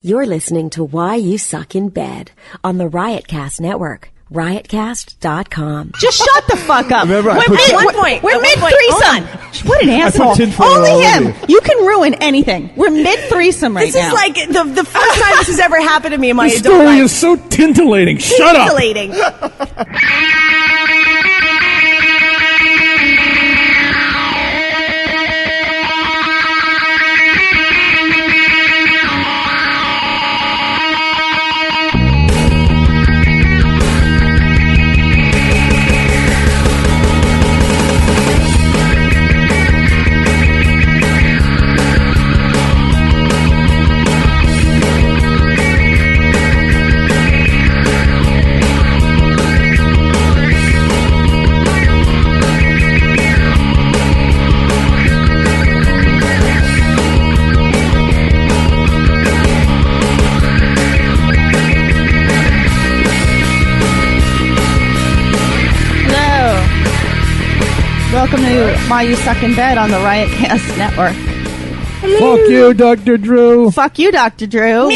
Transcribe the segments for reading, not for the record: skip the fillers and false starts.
You're listening to Why You Suck in Bed on the Riotcast Network. Riotcast.com. Just shut the fuck up. Remember, we're mid-threesome. What an asshole. Only him. You can ruin anything. We're mid-threesome right now. This is like the first time this has ever happened to me in my adult story life. is so tintillating. Shut up. Tintillating. Welcome to Why You Suck in Bed on the Riotcast Network. Fuck you, Dr. Drew. Fuck you, Dr. Drew.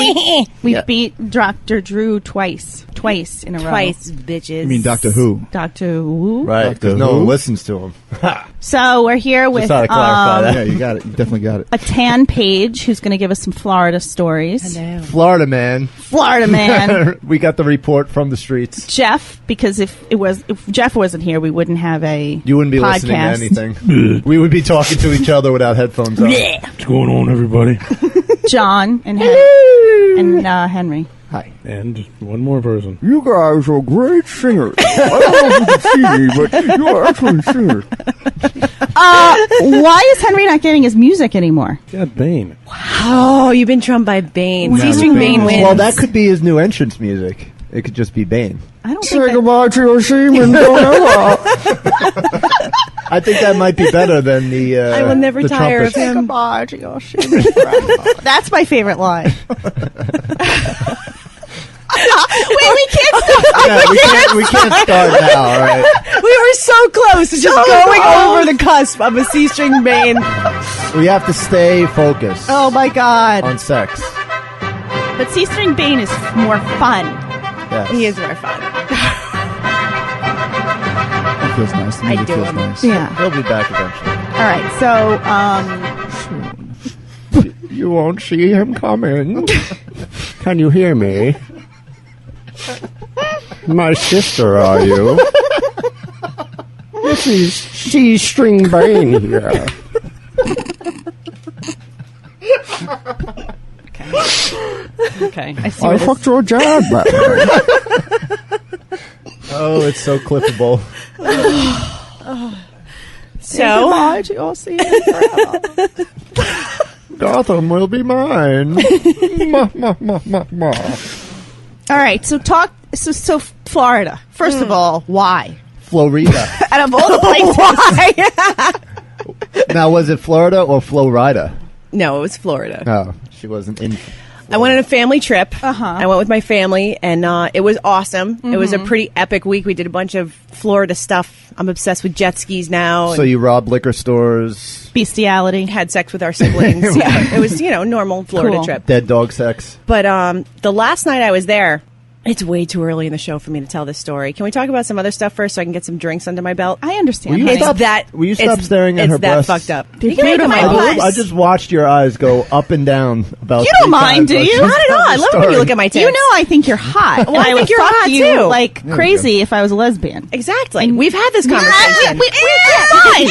We beat Dr. Drew twice in a row. Twice, bitches. You mean Doctor Who? Dr. Who? Right, because no one listens to him. So we're here with Just to clarify that. Yeah, you got it. You definitely got it. a tan Paige who's going to give us some Florida stories. Hello. Florida man. Florida man. We got the report from the streets. Jeff, because if Jeff wasn't here, we wouldn't have a You wouldn't be podcast. listening to anything. We would be talking to each other without headphones on. What's going on, everybody? John and Henry. Hi. And one more person. You guys are great singers. I don't know if you can see me, but you are excellent singers. Why is Henry not getting his music anymore? God, Bane. Oh, you've been trumped by Bane. C-string Bane wins. Well, that could be his new entrance music. It could just be Bane. I don't Say think that, goodbye to your semen. Don't ever. I think that might be better than the I will never the tire of trumpets. him. goodbye to your semen. That's my favorite line. Wait, we can't stop. Yeah, we can't start now, all right? We were so close to just going over the cusp of a C-string Bane. We have to stay focused Oh my god. on sex. But C-string Bane is more fun. Yes. He is more fun. It feels nice. The I music do feels him. nice. Yeah. He'll be back eventually. All right. So, You won't see him coming. Can you hear me? My sister, are you? This is C-string Bane here. okay. I see. I fucked your dad back there. Oh, it's so clippable. So, Goodbye to your semen forever. Gotham will be mine. Ma, ma, ma, ma, ma. All right. So So Florida. First of all, why? Florida. Out of all the places, Now, was it Florida or Florida? no, it was Florida. No, she wasn't in. I went on a family trip. Uh-huh. I went with my family, and it was awesome. It was a pretty epic week. We did a bunch of Florida stuff. I'm obsessed with jet skis now. So you robbed liquor stores, bestiality. Had sex with our siblings. Yeah, it was, normal Florida Cool. trip. dead dog sex. But the last night I was there, it's way too early in the show for me to tell this story. Can we talk about some other stuff first so I can get some drinks under my belt? I understand. Will you honey. stop- Will you stop staring at her It's that breasts? fucked up. They're You can look at my beautiful. butts. I just watched your eyes go up and down about. You don't 3 mind, times do as you? you Not at all. told I the love when you story. look at my tits. You know I think you're hot. Well, I would think you're fuck hot, you too. like crazy if I was a lesbian. Exactly. We've had this conversation. We're fine.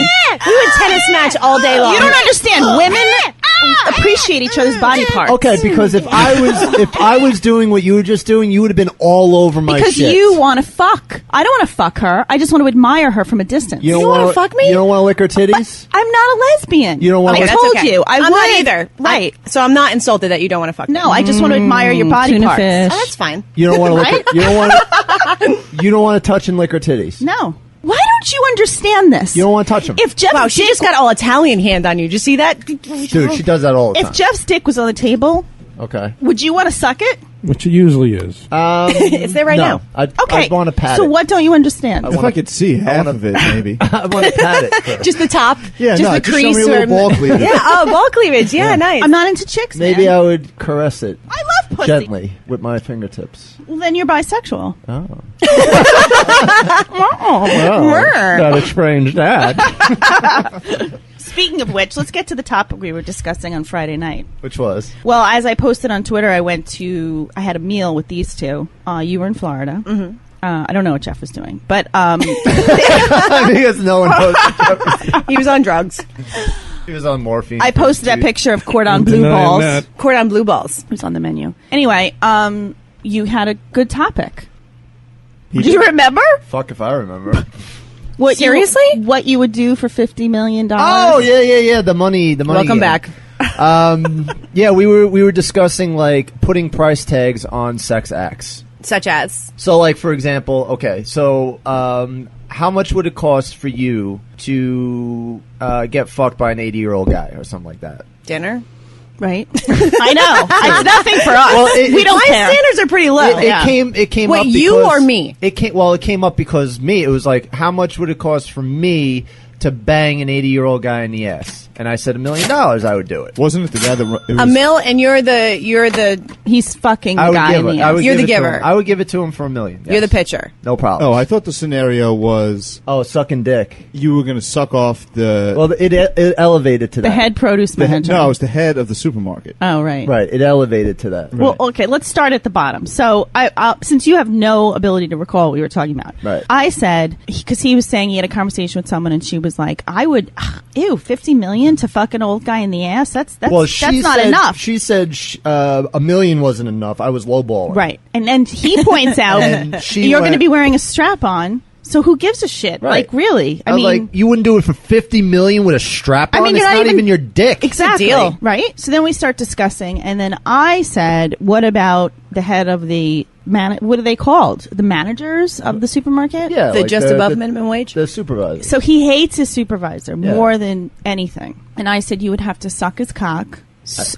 We would tennis match all day long. You don't understand. Women appreciate each other's body parts. Okay, because if I was doing what you were just doing, you would have been all over my Because shit. you want to fuck. I don't want to fuck her. I just want to admire her from a distance. You don't wanna wanna fuck me? You don't want to lick her titties? I'm not a lesbian. You don't wanna I lick- That's told okay. you. I I'm would not either. Right. So I'm not insulted that you don't want to fuck me. No, I just want to admire your body tuna parts. fish. Oh, that's fine. You don't want to lick. Right? You don't want to. You don't want to touch and lick her titties. No. Why don't you understand this? You don't want to touch them. If Jeff Wow, she Dick, just got all Italian hand on you. Did you see that? Dude, she does that all the time. if Jeff's dick was on the table, Okay. would you want to suck it? Which it usually is. It's there right no. now. Okay. I want to pat so it. what don't you understand? If I could see half of it, maybe. I want to pat it. first. Just the top. Yeah, just no, the just show crease. me a little ball cleavage. Yeah, ball cleavage. Yeah, nice. I'm not into chicks, Maybe man. I would caress it. I love pussy. Gently with my fingertips. Well, then you're bisexual. Oh. Well, That explains that. speaking of which, let's get to the topic we were discussing on Friday night. Which was? Well, as I posted on Twitter, I had a meal with these two. You were in Florida. Mm-hmm. I don't know what Jeff was doing, but Because no one knows. He was on drugs. He was on morphine. I posted that picture of cordon bleu denying balls. that. Cordon bleu balls. It was on the menu. Anyway, you had a good topic. Do you remember? Fuck if I remember. What Seriously? what you would do for $50 million? Oh yeah. The money. Welcome back. Yeah, we were discussing like putting price tags on sex acts. Such as? So, like, for example, okay, so how much would it cost for you to get fucked by an 80-year-old guy or something like that? Dinner? Right. I know. It's nothing for us. Well, we don't My care. standards are pretty low. It came Wait, up you because, or me? It came up because me. It was like, how much would it cost for me to bang an 80-year-old guy in the ass? And I said $1 million. I would do it. Wasn't it the guy that A mill, and you're the He's fucking the I would guy give in it. the I ass. would You're give the it to giver. him. I would give it to him for $1 million. you're the pitcher. No problem. Oh, I thought the scenario was Sucking dick. you were going to suck off the. Well, it elevated to that. The head produce manager. No, it was the head of the supermarket. Oh, right. Right. It elevated to that. Well, okay, let's start at the bottom. So, since you have no ability to recall what we were talking about, Right. I said, because he was saying he had a conversation with someone and she was like, I would, $50 million to fuck an old guy in the ass? That's not enough. She said $1 million wasn't enough. I was lowballing. Right. And then he points out, And she you're going to went- be wearing a strap on. So who gives a shit? Right. Like, really? I was like, you wouldn't do it for $50 million with a strap on? I mean, it's you're not even your dick. Exactly. deal. Right? So then we start discussing, and then I said, what about the head of the what are they called? The managers of the supermarket? Yeah. The like just above minimum wage? The supervisor. So he hates his supervisor Yeah. more than anything. And I said, you would have to suck his cock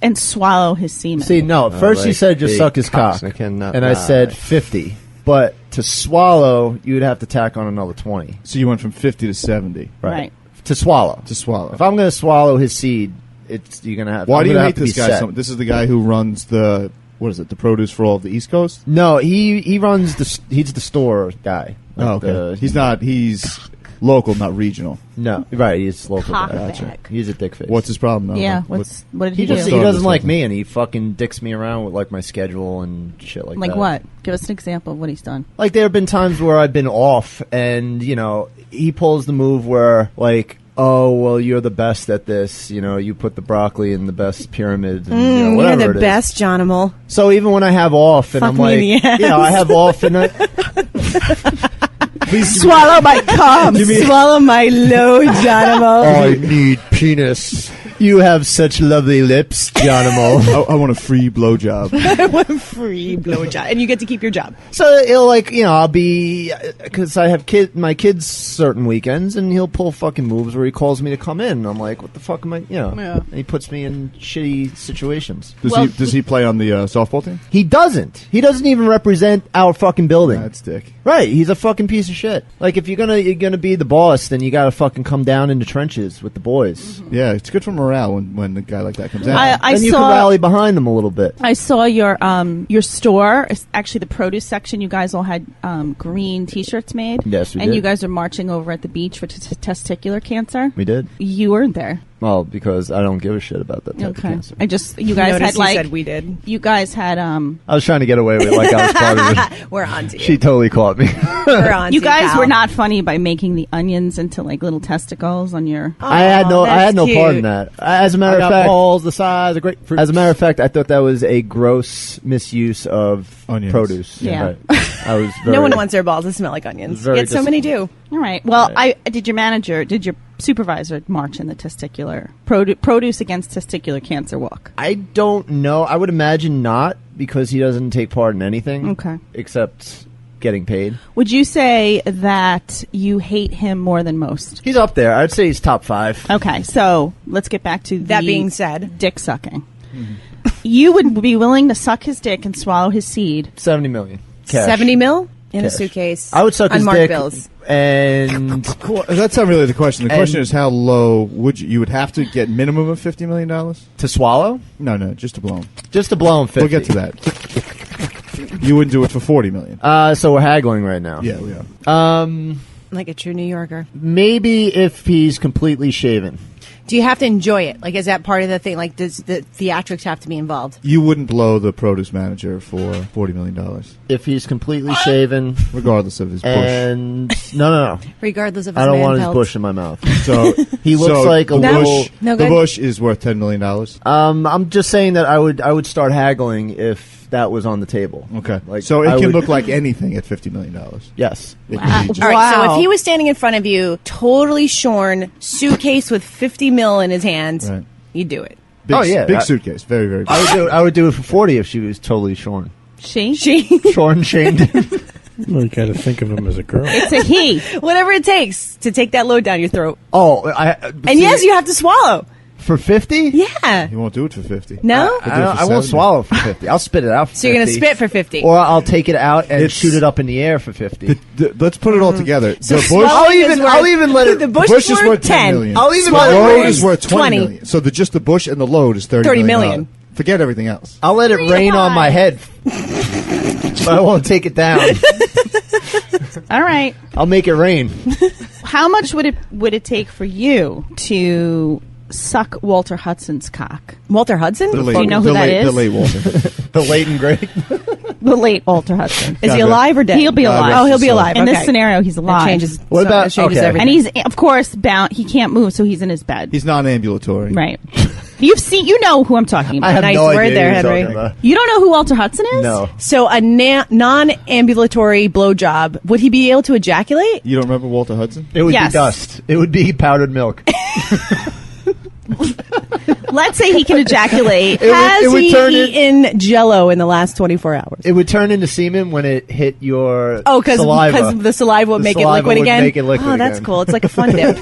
and swallow his semen. See, no. First he said just suck his cock. And I said 50. But to swallow, you would have to tack on another 20. So you went from 50 to 70 Right. To swallow. to swallow. If I'm going to swallow his seed, you're going to have. Why I'm do you gonna hate have to this be guy? set. So, this is the guy who runs the the produce for all of the East Coast. No, he runs he's the store guy. Oh, Like okay. He's local, not regional. No, right. He's local. Cock guy. bag. He's a dick face. What's his problem? No, Yeah. no. What did he He do? just he Started doesn't this like whole me, and he fucking dicks me around with like my schedule and shit like that. Like what? Give us an example of what he's done. Like there have been times where I've been off, and he pulls the move where like, oh well, you're the best at this. You put the broccoli in the best pyramid, and You're whatever the it is. best, Johnimal. So even when I have off, and Fuck I'm me like, in the ass. I have off, and Swallow my cum. Swallow my load, Johnimal. I need penis. You have such lovely lips, Johnimal. I want a free blowjob. I want free blowjob, and you get to keep your job. So he'll I'll be, because I have my kids certain weekends, and he'll pull fucking moves where he calls me to come in. And I'm like, what the fuck am I, Yeah. And he puts me in shitty situations. Does he play on the softball team? He doesn't. He doesn't even represent our fucking building. That's dick. Right. He's a fucking piece of shit. Like, if you're gonna be the boss, then you gotta fucking come down in the trenches with the boys. Yeah, it's good for morale when a guy like that comes out. I Then you saw can rally behind them a little bit. I saw your store, actually the produce section. You guys all had green T-shirts made. Yes, we and did. you guys are marching over at the beach for testicular cancer. We did. You weren't there. Well, because I don't give a shit about that type of cancer. You guys Notice had he like said we did. you guys had I was trying to get away with it like I was part of it. We're on to you. She totally caught me. We're on you to guys pal. were not funny by making the onions into like little testicles on your. I had no that's part cute. in that. As a matter of fact, balls the size of grapefruit. As a matter of fact, I thought that was a gross misuse of Onions. produce. Yeah. Right. I was very, No one wants their balls to smell like onions. Very Yet so many do. All right. Well, did your supervisor march in the testicular produce against testicular cancer walk? I don't know. I would imagine not, because he doesn't take part in anything. Okay. Except getting paid. Would you say that you hate him more than most? He's up there. I'd say he's top 5. Okay, so let's get back to That being said, dick sucking. You would be willing to suck his dick and swallow his seed 70 million. Cash. 70 mil? In a suitcase. I would suck his unmarked dick. bills. And Well, that's not really the question. The question is how low would you would have to get minimum of $50 million? to swallow? No, just to blow him. Just to blow him 50. We'll get to that. You wouldn't do it for $40 million. So we're haggling right now. Yeah, we are. Like a true New Yorker. Maybe if he's completely shaven. Do you have to enjoy it? Like, is that part of the thing? Like, does the theatrics have to be involved? You wouldn't blow the produce manager for $40 million, If he's completely shaven. regardless of his bush. And no. Regardless of his I don't want his man-pelt. bush in my mouth. So He looks like a the little. bush. No, the good. bush is worth $10 million. I'm just saying that I would start haggling if that was on the table. Okay, Like, so it I can would- look like anything at $50 million. Yes. It can be just- All right, so Wow. if he was standing in front of you, totally shorn, suitcase with 50 mil in his hand, Right. you'd do it. big, Oh, yeah. big suitcase, very very big. I would do it for 40 if she was totally shorn. She? Shorn, shamed. Well, you got to think of him as a girl. It's a he. Whatever it takes to take that load down your throat. And yes, you have to swallow. for 50? Yeah. You won't do it for 50. No? I won't swallow for 50. I'll spit it out for So you're going to 50. spit for 50. Or I'll take it out and It's- shoot it up in the air for 50. Let's put it all together. So The bush, swallowing is worth- I'll even let it. The bush, bush is worth 10 million. I'll even the let it load rain. is worth 20 20. million. So just the bush and the load is 30 30 million. million. Forget everything else. I'll let it rain on my head. But I won't take it down. All right. I'll make it rain. How much would it take for you to suck Walter Hudson's cock? Walter Hudson? The you know who that is? The late Walter. The late and great. The late Walter Hudson. Is he God, alive or dead? He'll be God alive. rest Oh, he'll his be soul. alive. In okay. this scenario, he's alive. That changes. What so about- that changes okay. everything. And he's, of course, bound. He can't move, so he's in his bed. He's non-ambulatory. Right. You know who I'm talking I about. have Nice no word idea there, who you're Henry. talking about. You don't know who Walter Hudson is? No. So a non-ambulatory blowjob, would he be able to ejaculate? You don't remember Walter Hudson? It would Yes. be dust. It would be powdered milk. Let's say he can ejaculate. Has would he turn it- eaten Jello in the last 24 hours? It would turn into semen when it hit your Oh, because saliva. the saliva would The make it saliva liquid would again? make it liquid oh, that's again. cool. It's like a fun dip.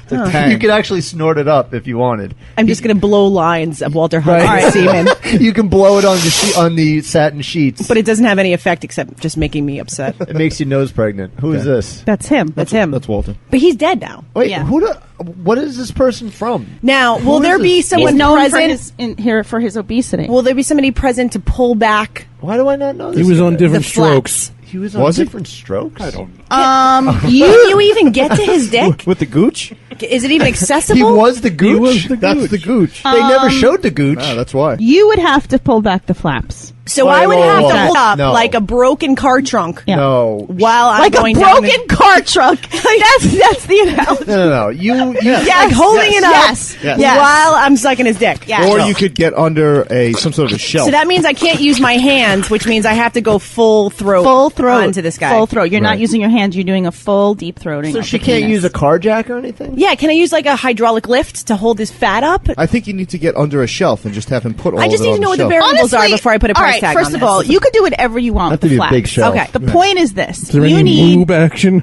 Tang. You could actually snort it up if you wanted. I'm just going to blow lines of Walter Hudson's Right. semen. You can blow it on on the satin sheets. But it doesn't have any effect except just making me upset. It makes your nose pregnant. Who is Okay. this? That's him. That's him. That's Walter. But he's dead now. Wait, Yeah. what is this person from? Now, will Who there is be this? He's someone known for present? for his obesity. Will there be somebody present to pull back Why do I not know this? He was on guy? different the flaps? strokes. He was on Was he? different strokes? I don't know. Can you even get to his dick? With the gooch? Is it even He accessible? was the gooch. was the That's gooch. the gooch. They never showed the gooch. Ah, that's why. You would have to pull back the flaps. So Wait, I would whoa, have whoa, to whoa. hold up No. like a broken car trunk Yeah. No. while I'm Like a going down broken car trunk. That's the analogy. No. You like holding it up Yes. Yes. while I'm sucking his dick. Yes. Or you could get under some sort of a shelf. So that means I can't use my hands, which means I have to go full throat onto this guy. Full throat. You're not Right. using your hands. You're doing a full deep throating. So of she the can't penis. use a car jack or anything? Yeah, can I use like a hydraulic lift to hold his fat up? I think you need to get under a shelf and just have him put all I just of it need to on know the what the shelf. variables are Honestly, before I put a all price right, tag first on of this. all, you could do whatever you want Have with to the be a flaps. big shelf. Okay. The point is this: Is there you any need lube action?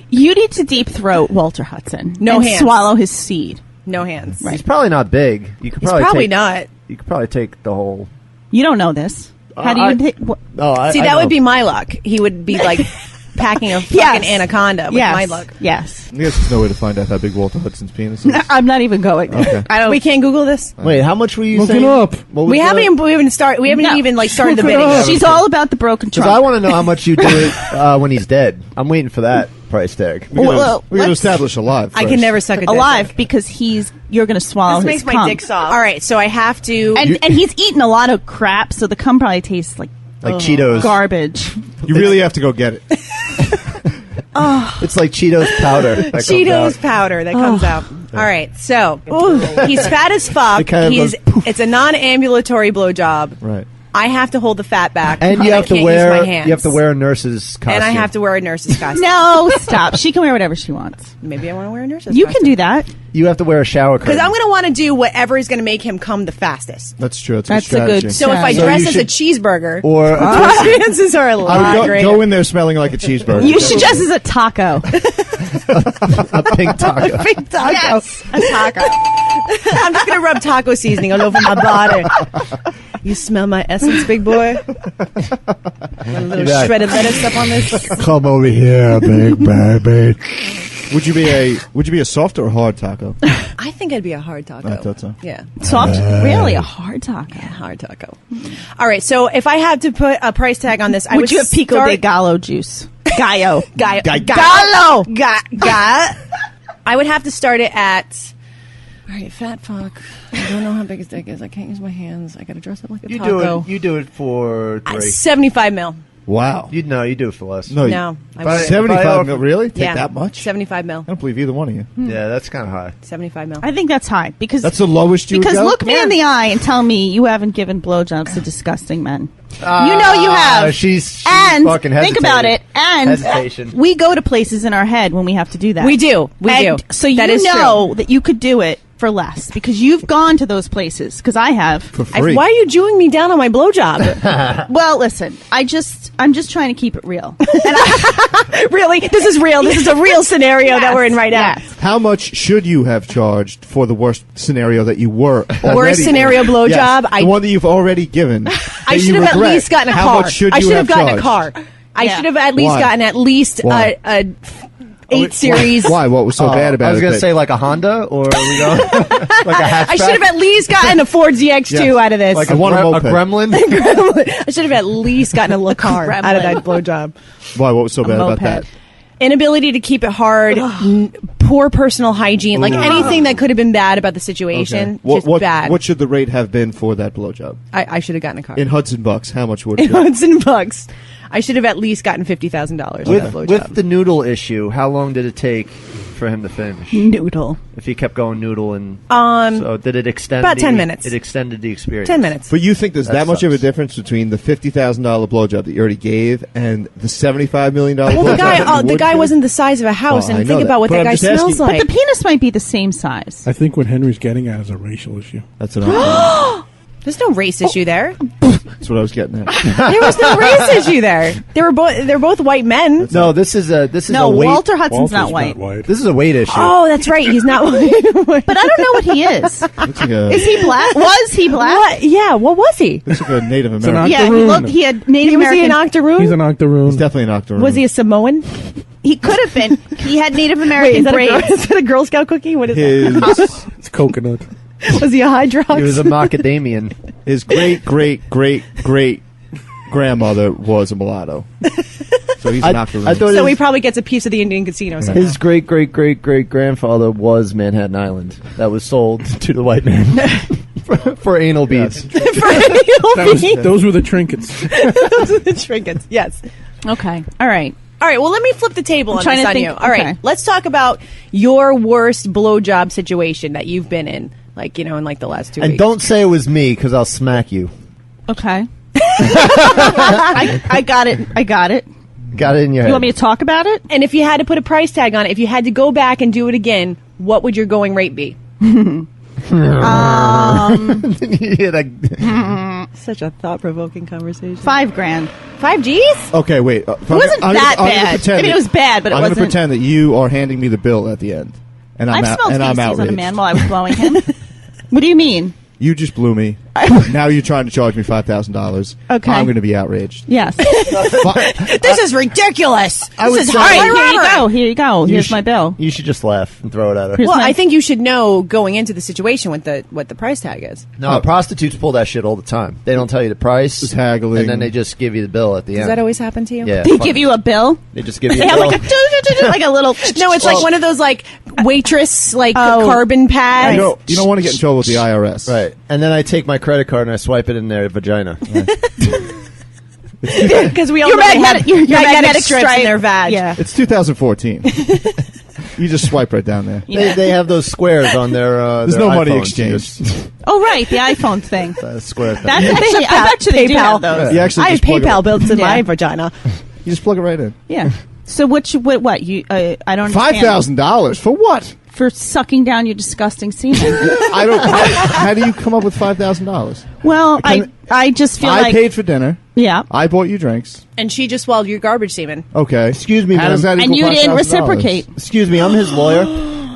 you need to deep throat Walter Hudson. No and hands. swallow his seed. No hands. He's probably not big. You could He's probably probably take, not. You could probably take the whole. You don't know this. How do I- you? Take, what? Oh, See, that would be my luck. He would be like packing a fucking Yes. anaconda with yes. my luck. Yes. I guess there's no way to find out how big Walter Hudson's penis is. I'm not even going. Okay. I don't. We can't Google this. Wait, how much were you Look saying? it up. What was We haven't the- even started. We haven't No. even like started the Look it bidding. up. She's all about the broken Because trunk. I want to know how much you do it when he's dead. I'm waiting for that price tag. We're going Well, to let's- establish alive I first. can never suck a dick. alive because you're going to swallow This his makes my cum. dick soft. All right, so I have to. And he's eaten a lot of crap, so the cum probably tastes like Like Cheetos. garbage. You really have to go get it. It's like Cheetos powder. that comes Cheetos out. powder that comes out. All right, so he's fat as fuck. It kind of He's goes it's a non-ambulatory blowjob. Right. I have to hold the fat back, And you I have to can't wear use my hands. you have to wear a nurse's costume. and I have to wear a nurse's costume. No, stop. She can wear whatever she wants. Maybe I want to wear a nurse's. You can do that. You have to wear a shower curtain. because I'm going to want to do whatever is going to make him come the fastest. That's true. That's That's a a good good strategy. So if I So dress you as a cheeseburger, or my chances are a I lot would greater. go in there smelling like a cheeseburger. You should dress as a taco. a pink taco. Big taco. Yes, a taco. I'm just going to rub taco seasoning all over my body. You smell my essence, big boy? A little shredded lettuce up on this. Come over here, big baby. Would you be a soft or a hard taco? I think I'd be a hard taco. I thought so. Yeah. Soft? Really? A hard taco? Yeah, hard taco. All right, so if I had to put a price tag on this, I would you have pico de gallo juice? Gallo. Gallo. I would have to start it at... All right, fat fuck. I don't know how big his dick is. I can't use my hands. I got to dress up like a taco. You do it for 3. 75 mil. Wow. You do it for less. No. No. If I- 75 mil? Really? Take Yeah. that much? 75 mil. I don't believe either one of you. Yeah, that's kind of high. 75 mil. I think that's high because That's the lowest you would because go? look me in the eye and tell me you haven't given blowjobs to disgusting men. You know you have. She's and fucking think about it. And Hesitation. we go to places in our head when we have to do that. We do. We do. So you That is know true. that you could do it for less because you've gone to those places. Because I have. For free. Why are you jewing me down on my blowjob? Well, listen. I'm just trying to keep it real. Really? This is real. This is a real scenario that we're in right now. Yes. How much should you have charged for the worst scenario that you were already Worst scenario in? blowjob? Yes, the one that you've already given. I should have at least gotten a car. How much should I you should have gotten a charged? car. I Yeah. should have at least Why? gotten at least Why? a 8 Series. Why? What was so bad about it? I was going to that- say like a Honda, or are we going like a hatchback? I should have at least gotten a Ford ZX2 Yes. out of this. like I want a moped. gremlin. I should have at least gotten a Le Car out of that blowjob. Why? What was so bad about moped. that? Inability to keep it hard, poor personal hygiene, like anything that could have been bad about the situation, just bad. What should the rate have been for that blowjob? I should have gotten a car. In Hudson bucks, how much would In it be? Hudson bucks. I should have at least gotten $50,000 for that blowjob. With the noodle issue, how long did it take for him to finish? Noodle. If he kept going noodle and Um, so did it extend about 10 minutes. It extended the experience. 10 minutes. But you think there's That that much of a sucks. difference between the $50,000 blowjob that you already gave and the $75 million Well, blowjob? the guy wasn't the size of a house, Well, I and know think that. about what But that I'm guy just asking- smells But like. the penis might be the same size. I think what Henry's getting at is a racial issue. That's what I'm There's no race issue there. That's what I was getting at. There was no race issue there. They're both white men. No, this is a No, weight. Walter Hudson's Walter's not white. This is a weight issue. Oh, that's right. He's not white. But I don't know what he is. Looks like a, Is he black? Was he black? What? Yeah. What was he? looks like a Native an American. Yeah, he had Native Was he American. an octoroon? He's an octoroon. He's definitely an octoroon. Was he a Samoan? He could have been. He had Native Wait, American is that, braids. is that a Girl Scout cookie? What is His It's coconut. that? Was he a Hydrox? He was a macadamian. his great grandmother was a mulatto. So he's an octoroon. I thought So he his, probably gets a piece of the Indian casino somehow. his great grandfather was Manhattan Island. That was sold to the white man for anal beads. Those were the trinkets. Those are the trinkets. Yes. Okay. All right. All right. Well, let me flip the table on trying this to on think- you. All right. okay. Let's talk about your worst blowjob situation that you've been in, like in like the last 2 And weeks. don't say it was me, because I'll smack you. Okay. I got it. I got it. Got it in your head. You want me to talk about it? And if you had to put a price tag on it, if you had to go back and do it again, what would your going rate be? Such a thought-provoking conversation. $5,000. 5 G's? Okay, wait. It wasn't that bad. I mean, it was bad, but it I'm wasn't. going to pretend that you are handing me the bill at the end. And I'm I've out, smelled and I'm feces on a outraged. man while I was blowing him. What do you mean? You just blew me. Now you're trying to charge me $5,000. Okay. I'm going to be outraged. Yes. This is ridiculous. would This is say- All right, highway here you robbery. go. Here you go. You Here's sh- my bill. You should just laugh and throw it at her. Here's Well, my- I think you should know going into the situation what the price tag is. No, prostitutes pull that shit all the time. They don't tell you the price. It's haggling. And then they just give you the bill at the Does end. that always happen to you? Yeah. They give you a bill. They just give you They a have bill. like a like a little. No, it's like one of those like waitress like Oh. carbon pads. You don't want to get in trouble with the IRS. Right. And then I take my credit card and I swipe it in their vagina. Because we all Your know they magnetic- have your magnetic magnetic strips stripe. in their vag. Yeah. It's 2014. You just swipe right down there. They have those squares on their There's their no money iPhones. exchange. You just- Oh right, the iPhone thing. square thing. That's actually. I bet you they do PayPal. have those. You actually I have just plug PayPal it, built in Yeah. my vagina. You just plug it right in. Yeah. So what you? I don't understand. $5,000 for what? For sucking down your disgusting semen. I don't. How do you come up with $5,000? Well, I just feel I like paid for dinner. yeah. I bought you drinks. And she just swallowed your garbage semen. Okay. Excuse me, How does ma'am. that And equal you didn't $5,000? reciprocate. Excuse me, I'm his lawyer.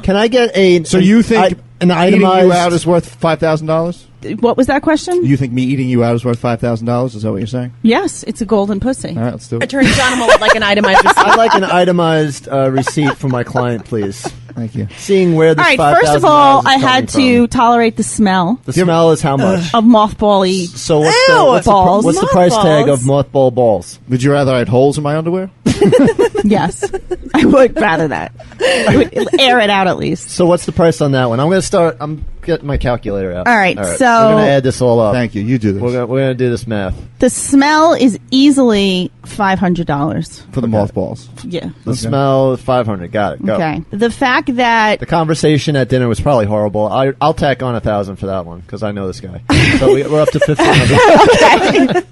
Can I get So you think an eating itemized you out is worth $5,000? What was that question? You think me eating you out is worth $5,000? Is that what you're saying? Yes, it's a golden pussy. All right, let's do it. Attorney John would like an itemized receipt. I'd like an itemized receipt for my client, please. Thank you. Seeing where this All right, $5,000 first of all, is I had coming to from. tolerate the smell The smell is how much? of mothball-y. So balls. what's the price tag of mothball balls? Would you rather I had holes in my underwear? Yes, I would rather that. I would air it out at least. So what's the price on that one? I'm getting my calculator out. All right, so we're gonna add this all up. Thank you. You do this. We're gonna do this math. the smell is easily $500. For the mothballs. Yeah. The smell, 500. Got it. Go. Okay. The fact that The conversation at dinner was probably horrible. I'll tack on 1,000 for that one because I know this guy. So we're up to 1,500.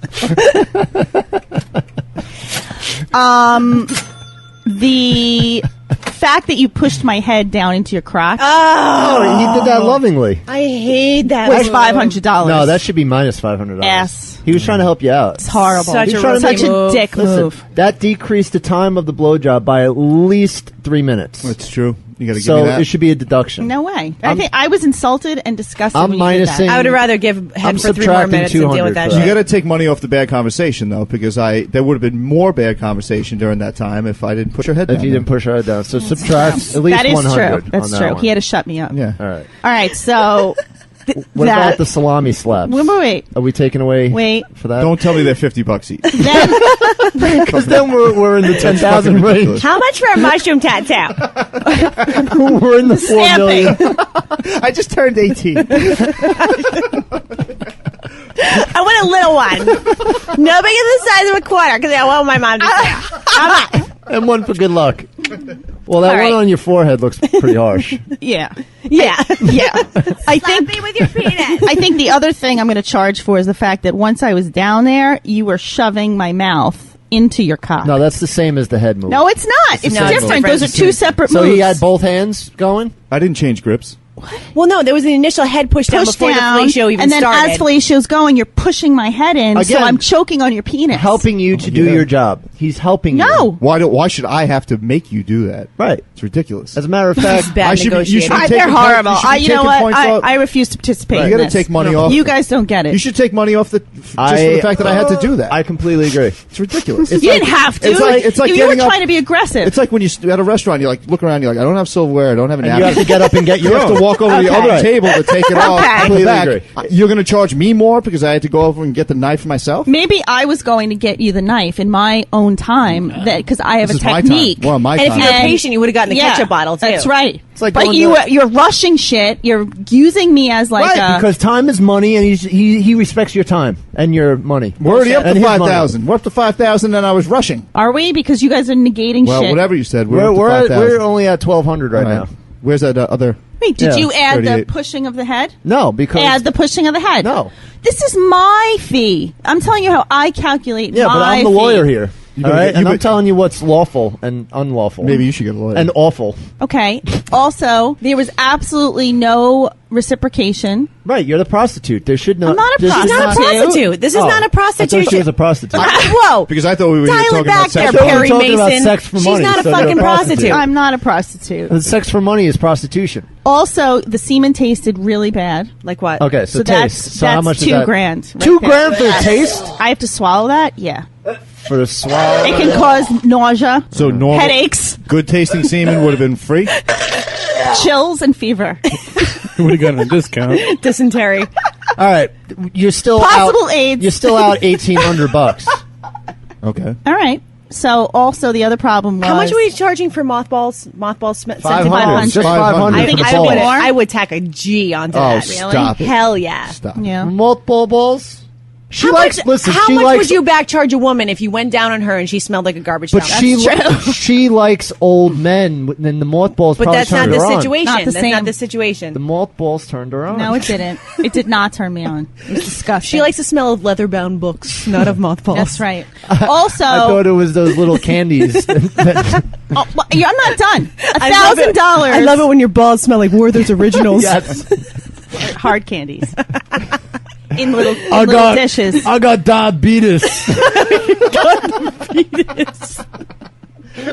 the fact that you pushed my head down into your crotch Oh, he did that lovingly. I hate that. was $500. No, that should be minus $500. Yes. He was trying to help you out. It's horrible. Such He's a trying to rookie make Such a move. dick Listen, move. that decreased the time of the blowjob by at least 3 minutes. That's true. You got to give So me that. it should be a deduction. No way. I think I was insulted and disgusted I'm when you did minusing- that. I would rather give head I'm for 3 more subtracting minutes and deal 200 with that for You shit. got to take money off the bad conversation, though, because there would have been more bad conversation during that time if I didn't push her head down. If you didn't push her head down. So subtract at least That is 100 true. That's on true. that one. He had to shut me up. Yeah. All right. All right, so What about the salami slaps? Wait. Are we taking away Wait. for that? Don't tell me they're $50 each. Then, Because then we're in the 10,000 range. ridiculous. How much for a mushroom tattoo? We're in the 4 million. I just turned 18. I want a little one. No bigger than the size of a quarter because I want my mom to say. How much? And one for good luck. Well, that All right. one on your forehead looks pretty harsh. yeah. Yeah. Yeah. I think me with your penis. I think the other thing I'm going to charge for is the fact that once I was down there, you were shoving my mouth into your cock. No, that's the same as the head move. No, it's not. It's No, it's different. different. Those are two separate So moves. he had both hands going? I didn't change grips. Well, no, there was an initial head push down Push before down, the fellatio even and then started. as fellatio's going, you're pushing my head in, so Again, I'm choking on your penis. Helping you to do Yeah. your job. He's helping you. No. Why should I have to make you do that? Right. It's ridiculous. As a matter of fact, Bad I should be- you should negotiating. be They're taking horrible. you should be You know taking what? points off. I refuse to participate Right. in You gotta this. take money off. You guys don't get it. You should take money off just for the fact that I had to do that. I completely agree. It's ridiculous. You didn't have to. It's like you were getting up- trying to be aggressive. It's like when you at a restaurant, you like look around, you're like, I don't have silverware, I don't have an And you have napkin. to get up and get You your have own. to walk over to the Okay. other table to take it off. Okay. Put it Completely back. agree. You're going to charge me more because I had to go over and get the knife myself? Maybe I was going to get you the knife in my own time, that because I have This a is my technique. time. Well, my And if time. you were And- patient, you would have gotten the Yeah, ketchup bottle, too. That's right. It's like but going to- you're rushing shit. You're using me as like Right, a. because time is money, and he respects your time and your money. We're already up And to his money. 5,000. We're up to 5,000 and I was rushing. Are we? Because you guys are negating Well, shit. whatever you said, we're up to We're 5,000. only at 1,200 right now. Where's that other? Wait, did Yeah, you add the 38. pushing of the head? No, because Add the pushing of the head. No. This is my fee. I'm telling you how I calculate yeah, my but I'm the fee. lawyer here. You All gotta right, get- and you I'm got- telling you what's lawful and unlawful. Maybe you should get a lawyer. and awful. Okay. Also, there was absolutely no reciprocation. Right, you're the prostitute. There should not. I'm not a this is prostitute. Not a prostitute. This is Oh, not a I prostitution. thought she was a prostitute. Whoa. Because I thought we were Dial talking it back about sex. there, I thought we were Perry talking about Mason. sex for She's money, not a so you're fucking a prostitute. prostitute. I'm not a prostitute. And sex for money is prostitution. Also, the semen tasted really bad. Like what? Okay, so, that's taste. So how much is $2 that? grand. right $2 there. grand for the taste? I have to swallow that? Yeah. For the swallow? It can cause nausea, So normal, headaches, good tasting semen would have been free. chills, and fever. You would have gotten a discount. Dysentery. All right, you're still Possible out. AIDS. You're still out $1,800. Okay. All right. So, also, the other problem was... How much were you charging for mothballs? Mothballs sent to 500. 500. Just 500 500 I for think the I balls. would. More? I would tack a G onto Oh, that. stop it. Hell yeah. Stop. Yeah. Multiple balls? She likes. Listen, How she much likes. would you back charge a woman if you went down on her and she smelled like a garbage But dump? she likes old men, and the mothballs But probably that's not turned the her on. situation. Not the That's same. not the situation. The mothballs turned her on. No, it didn't. It did not turn me on. It was disgusting. She likes the smell of leather-bound books, not of mothballs. That's right. Also... I thought it was those little candies. Oh, well, I'm not done. I love it. $1,000. I love it when your balls smell like Werther's Originals. yes. Hard candies. In little I got dishes. I got diabetes.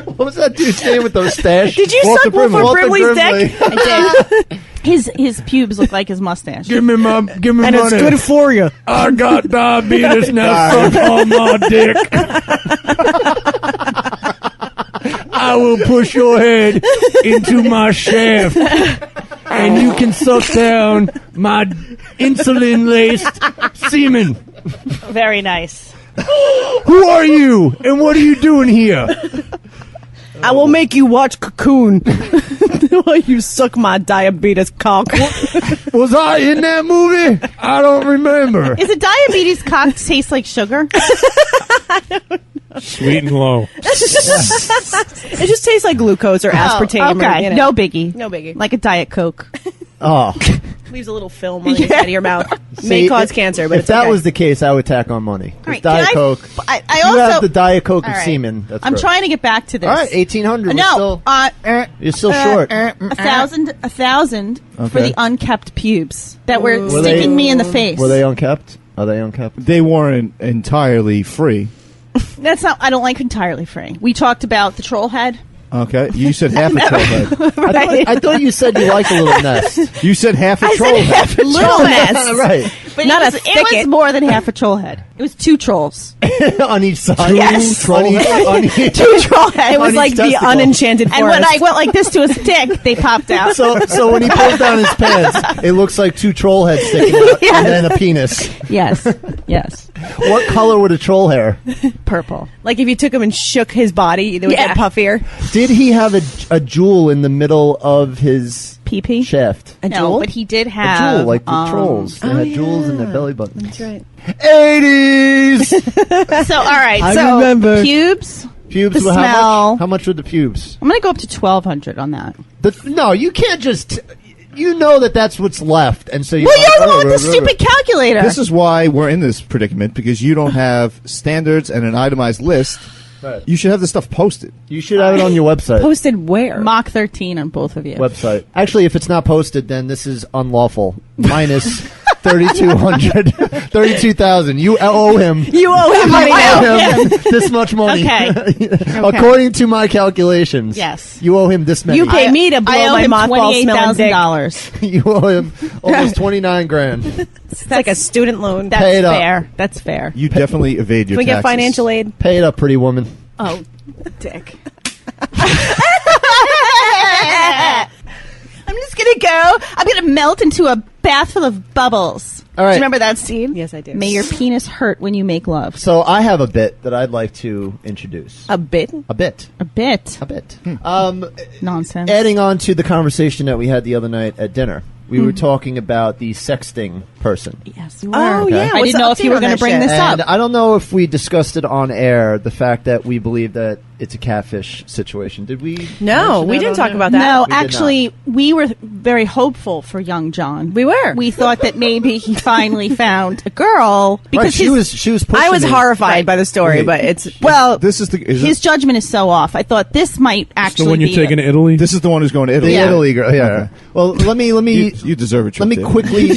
What was that dude's name with those stash? Did you suck Wilford Brimley's dick? I did. His pubes look like his mustache. Give me money. And it's good for you. I got diabetes now. Suck on my dick. I will push your head into my shaft, and you can suck down my insulin-laced semen. Very nice. Who are you, and what are you doing here? I will make you watch Cocoon while you suck my diabetes cock. Was I in that movie? I don't remember. Is a diabetes cock taste like sugar? Sweet and low. It just tastes like glucose or aspartame. Okay, Or, no biggie. No biggie. Like a Diet Coke. Oh. Leaves a little film on the inside of your mouth. May See, cause cancer, but if it's that okay. was the case, I would tack on money. All right, Diet can Coke. I You also have the Diet Coke All of right. semen. That's I'm great. trying to get back to this. All right, 1,800. No, You're still short. 1,000 for Okay. the unkept pubes that were Were sticking they- me in the face. Were they unkept? Are they unkept? They weren't entirely free. That's not. I don't like entirely free. We talked about the troll head. Okay, you said half a troll head. I thought you said you liked a little nest. You said half a I troll said head. half a troll head. Right. But Not it a was, it was thicket. more than half a troll head. It was 2 trolls. On each side. Yes. On each, on each, 2 troll heads. It was on like each the testicle. unenchanted And when forest. I went like this to a stick, they popped out. So when he pulls down his pants, it looks like 2 troll heads sticking out, Yes. and then a penis. Yes. Yes. What color were the troll hair? Purple. Like if you took him and shook his body, it would Yeah. get puffier. Did he have a jewel in the middle of his PP? shaft? A No, jewel? but he did A have jewel, like the trolls. They had jewels in their belly button. That's right. 80s! So all right. I so remember. pubes. Pubes The were how smell. much? How much were the pubes? I'm gonna go up to 1,200 on that. No, you can't just... You know that's what's left, and so you... Well, you're the one with the stupid calculator. This is why we're in this predicament, because you don't have standards and an itemized list. Right. You should have this stuff posted. You should have it on your website. Posted where? Mach 13 on both of you. Website. Actually, if it's not posted, then this is unlawful. Minus 3,200. 32,000. You owe him. You owe him money I now. owe him. This much money. Okay. According to my calculations. Yes. You owe him this many. You pay me to blow I owe my him mothball smelling dick. $28,000. You owe him almost 29 grand. It's like a student loan. That's Pay it up. fair. That's fair. You definitely evade your Can we get taxes. financial aid? Pay it up, pretty woman. Oh, dick. I'm just gonna go. I'm gonna melt into a bath full of bubbles. All right. Do you remember that scene? Yes, I do. May your penis hurt when you make love. So I have a bit that I'd like to introduce. A bit? A bit. A bit. A bit. Nonsense. Adding on to the conversation that we had the other night at dinner, we were talking about the sexting person. Yes, you were. Oh, Okay. yeah. I What's didn't the know if you update were on going that to bring shit? this And up. I don't know if we discussed it on air, the fact that we believe that it's a catfish situation. Did we? No, mention we that didn't on talk air? about that. No, We did actually, we were very hopeful for young John. We were. We thought that maybe he finally found a girl because Right, she was pushing I was it. horrified by the story, Wait. but it's... well, This is the is his it, judgment is so off. I thought this might The actually one you're be taking it. to Italy? this is the one who's going to The Italy. Yeah. Italy girl. Yeah. Okay. Well, let me You deserve a trip. let me there. quickly.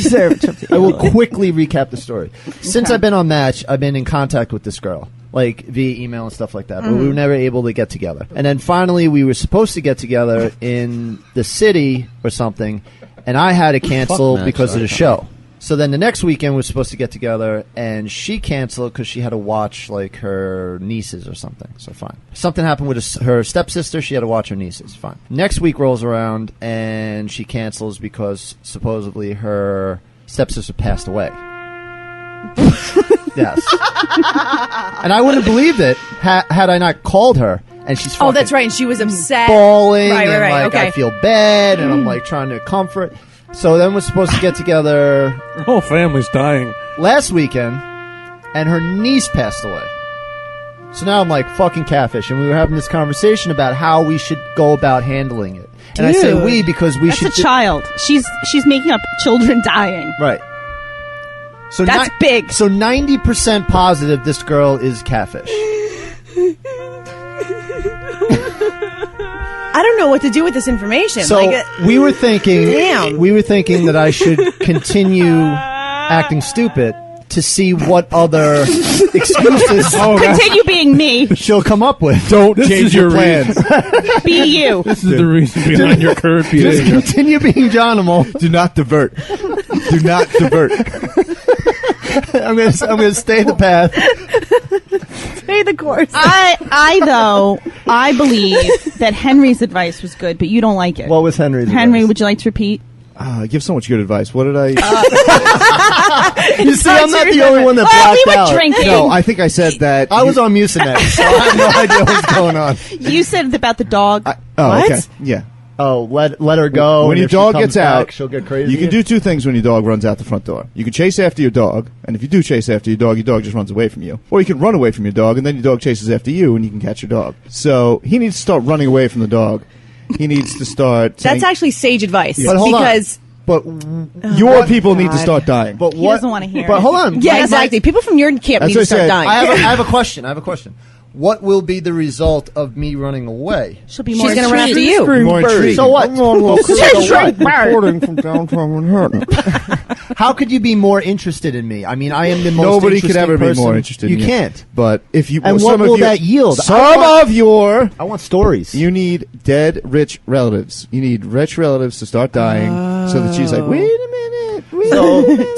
I will quickly recap the story. Since I've been on Match, I've been in contact with this girl, like via email and stuff like that. But we were never able to get together. And then finally, we were supposed to get together in the city or something, and I had to cancel Match, because of the okay. show. So then the next weekend we were supposed to get together, and she canceled because she had to watch like her nieces or something. So fine. Something happened with her stepsister. She had to watch her nieces. Fine. Next week rolls around, and she cancels because supposedly her stepsister passed away. Yes. And I wouldn't have believed it had I not called her. And she's Oh, that's fucking right. And she was upset. bawling, Right, and like okay. I feel bad, and I'm like trying to comfort. So then we're supposed to get together Her whole family's dying. last weekend, and her niece passed away. So now I'm like fucking Catfish, and we were having this conversation about how we should go about handling it. And I say Dude. we because we That's should a child. She's making up children dying. right. So That's big. So 90% positive this girl is Catfish. I don't know what to do with this information. So we were thinking, Damn. we were thinking that I should continue acting stupid to see what other excuses Continue being me. she'll come up with. Don't This change is your your plans. Be you. This is the reason behind your current Just behavior. continue being Johnimal. Do not divert. Do not divert. I'm gonna stay the path. Stay the course. I believe that Henry's advice was good, but you don't like it. What was Henry's Henry, advice? would you like to repeat? I give so much good advice. What did I? You see, I'm not the only one that Well, we blacked were out. drinking. No, I think I said that. I was on Mucinex, so I have no idea what's going on. You said about the dog. What? Okay. Yeah. Oh, let her go. When and your if she dog comes gets back, out, she'll get crazy. You can do two things when your dog runs out the front door. You can chase after your dog, and if you do chase after your dog just runs away from you. Or you can run away from your dog, and then your dog chases after you, and you can catch your dog. So he needs to start running away from the dog. He needs to start. That's actually sage advice. But hold on. Because But your people need to start dying. But He what? doesn't wanna hear But it. hold on. yeah, exactly. People from your camp That's need what I to start said. dying. I have a question. What will be the result of me running away? She'll be She's more gonna run after intrigued. you. More intriguing. So what? Reporting from downtown Manhattan. How could you be more interested in me? I mean, I am the most Nobody could interesting ever be person. more interested in you. You can't. But if you. And some what of will your- that yield? Some I of your. I want stories. You need dead rich relatives. You need rich relatives to start dying so that she's like, wait a minute.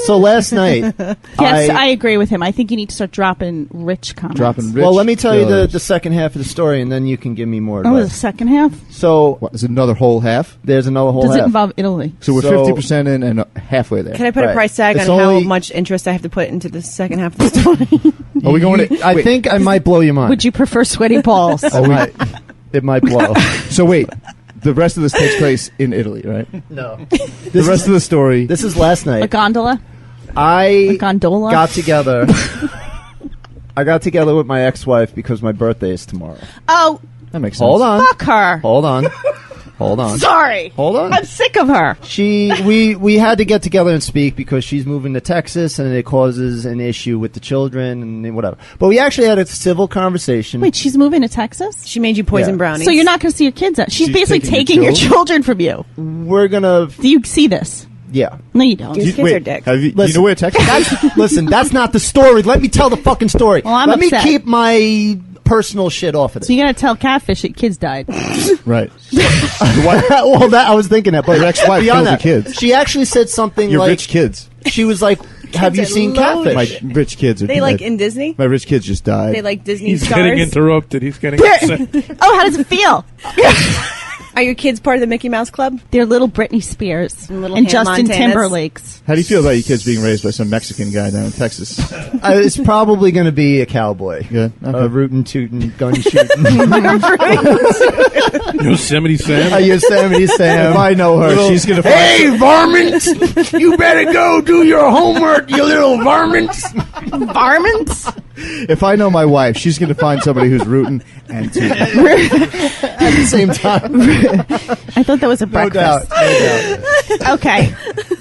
So last night, Yes, I agree with him. I think you need to start dropping rich comments. Dropping rich well, let me tell you relatives. the second half of the story, and then you can give me more Oh, the advice. second half? So What, is it another whole half? there's another whole Does it half. involve Italy? So we're So- 50% in and halfway there. Can I put a Right. price tag It's on only- how much interest I have to put into the second half of the story? Are we going to? I wait. think I might blow your mind. Would you prefer sweaty balls? It might blow. So wait. The rest of this takes place in Italy, right? No. The rest of the story. This is last A night. gondola? I A gondola? got together. I got together with my ex-wife because my birthday is tomorrow. Oh, That makes sense. Hold on. fuck her. Hold on. Hold on. Sorry. Hold on. I'm sick of her. We had to get together and speak because she's moving to Texas and it causes an issue with the children and whatever. But we actually had a civil conversation. Wait, she's moving to Texas? She made you poison Yeah. brownies. So you're not going to see your kids out. She's basically taking your taking your children from you. We're gonna, Do you see this? yeah. No, you don't. Your kids Wait, are dicks. have you, do you Listen. know where Texas is? Listen, that's not the story. Let me tell the fucking story. Well, I'm Let upset. me keep my personal shit off of So this. you got to tell Catfish that kids died. Right. Well, that I was thinking that, but Your ex-wife beyond killed that, the kids. she actually said something Your like, rich kids. she was like, "Have you are seen loaded. Catfish?" My rich kids are They dead. like in Disney? My rich kids just died. They like Disney He's stars? getting interrupted. He's getting upset. Oh, how does it feel? Are your kids part of the Mickey Mouse Club? They're little Britney Spears And little and Hannah Justin Montanas. Timberlake's. How do you feel about your kids being raised by some Mexican guy down in Texas? It's probably going to be a cowboy. Yeah. Okay. Rootin' tootin', gun shooting. Yosemite Sam. A Yosemite Sam. If I know her, she's going to find... Hey, varmints! You better go do your homework, you little varmints! Varmints? If I know my wife, she's going to find somebody who's rooting and tooting. At the same time. I thought that was a No doubt. breakfast. No doubt. Okay.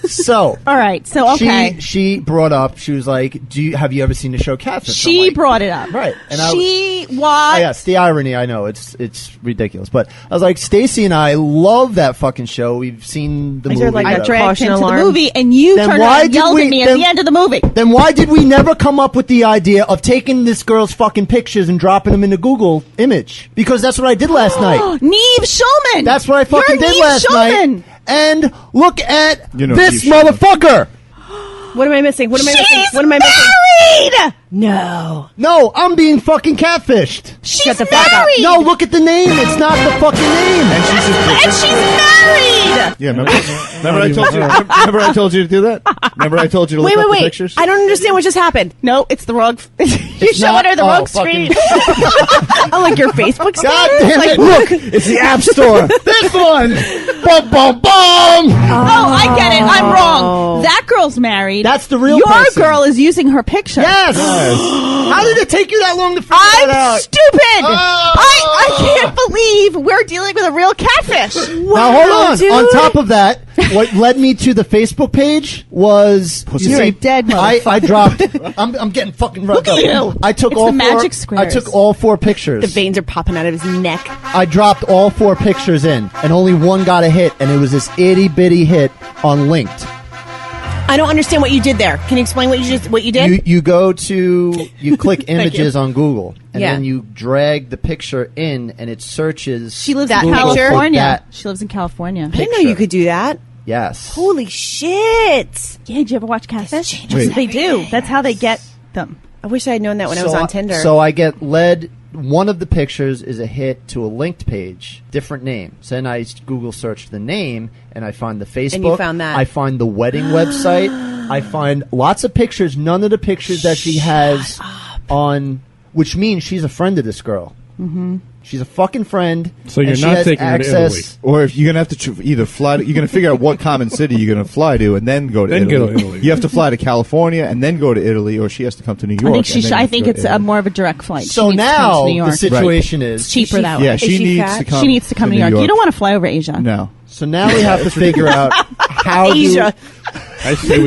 So, All right. So, okay. she brought up, she was like, have you ever seen the show Catfish? She I'm like, brought it up. Right. And Why? yes, the irony, I know, it's ridiculous. But I was like, Stacy and I love that fucking show. We've seen the Is movie. there, like, I a whatever. dragged caution him to the alarm? movie, and you Then turned why around and did yelled we- at me at then- the end of the movie. Then why did we never come up with the idea of taking this girl's fucking pictures and dropping them in the Google image? Because that's what I did last night. Neve Schulman. That's what I fucking You're did Neve last Schulman. night. And look at You know this Neve Schulman. motherfucker. What am I missing? What am I missing? She's What am I missing? married. No. No, I'm being fucking catfished. She's the fuck up. married. No, look at the name. It's not the fucking name. And she's And she's married. Yeah, remember I told you to do that? Remember I told you to look Wait, up wait, the wait. pictures? I don't understand what just happened. No, it's the wrong. You're showing not- her the oh, wrong fucking- screen. Oh, like your Facebook status? God damn it. Look, it's the App Store. This one. Bum, bum, bum. Oh, I get it. I'm wrong. That girl's married. That's the real Your person. girl is using her picture. Yes. How did it take you that long to figure I'm that out? stupid. Oh. I can't believe we're dealing with a real catfish. Now hold on. dude. On top of that, what led me to the Facebook page was You're a dead I motherfucker. dropped. I'm getting fucking rubbed Look at up. you. I took It's all the four. magic squares. I took all 4 pictures. The veins are popping out of his neck. I dropped all 4 pictures in, and only one got a hit, and it was this itty bitty hit on Linked. I don't understand what you did there. Can you explain what you did? You click images on Google, and then you drag the picture in, and it searches. She lives in Google California. She lives in California. I didn't know you could do that. Yes. Holy shit! Yeah, did you ever watch Catfish? Wait. They do. That's how they get them. I wish I had known that when I was on Tinder. So I get led. One of the pictures is a hit to a linked page, different name. So then I Google search the name, and I find the Facebook. And you found that. I find the wedding website. I find lots of pictures. None of the pictures that she has on, which means she's a friend of this girl. Mm-hmm. She's a fucking friend. So you're and she not has taking her to Italy. Or if you're gonna have to either fly, you're gonna figure out what common city you're gonna fly to, and then go to Italy. Go to Italy. You have to fly to California and then go to Italy, or she has to come to New York. I think it's more of a direct flight. So she needs to come now to New York. the situation is It's cheaper that way. Yeah, she needs fat? to come. She needs to come to New York. You don't want to fly over Asia. No. So now we have to figure out how Asia. I say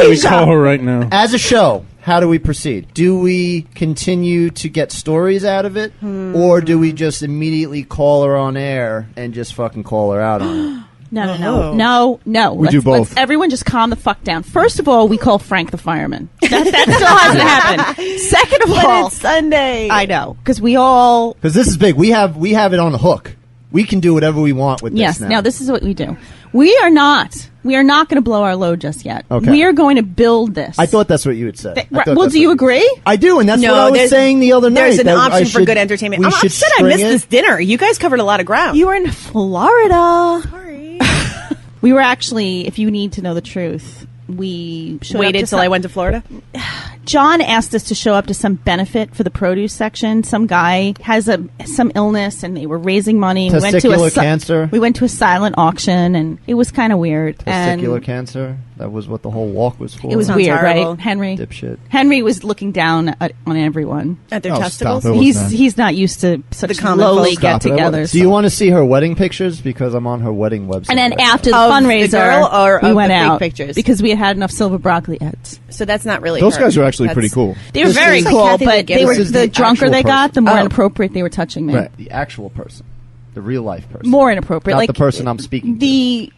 we call her right now. as a show, how do we proceed? Do we continue to get stories out of it, or do we just immediately call her on air and just fucking call her out on it? No. We do both. Let's everyone just calm the fuck down. First of all, we call Frank the fireman. That still hasn't happened. Second of all, But it's Sunday. I know, because we all... Because this is big. We have it on the hook. We can do whatever we want with Yes, this now this is what we do. We are not going to blow our load just yet. Okay. We are going to build this. I thought that's what you had said. Well, do you agree? I do, and that's No, what I was there's- saying the other night. There's an that I option for should- good entertainment. we I'm should upset I string missed it. this dinner. You guys covered a lot of ground. You were in Florida. Sorry. We were actually, if you need to know the truth, we showed Waited up to till I went to Florida? John asked us to show up to some benefit for the produce section. Some guy has some illness, and they were raising money. Testicular cancer. We went to a silent auction, and it was kind of weird. Testicular and cancer. That was what the whole walk was for. It was Sounds weird, horrible. right, Henry? Dipshit. Henry was looking down on everyone. At their Oh, testicles? stop it. He's not used to such The common lowly folk. get-togethers. Do you want to see her wedding pictures? Because I'm on her wedding website. And then right now. after the Of the fundraiser, girl or we of went the fake out pictures? because we had enough silver broccoli heads. So that's not really Those her. guys are actually That's- pretty cool. They were This very is- cool, Kathy but would get they it. were This is the the drunker actual they got, person. the more Oh. inappropriate they were touching me. Right. The actual person. The real life person. More inappropriate, Not like the person I'm speaking to. The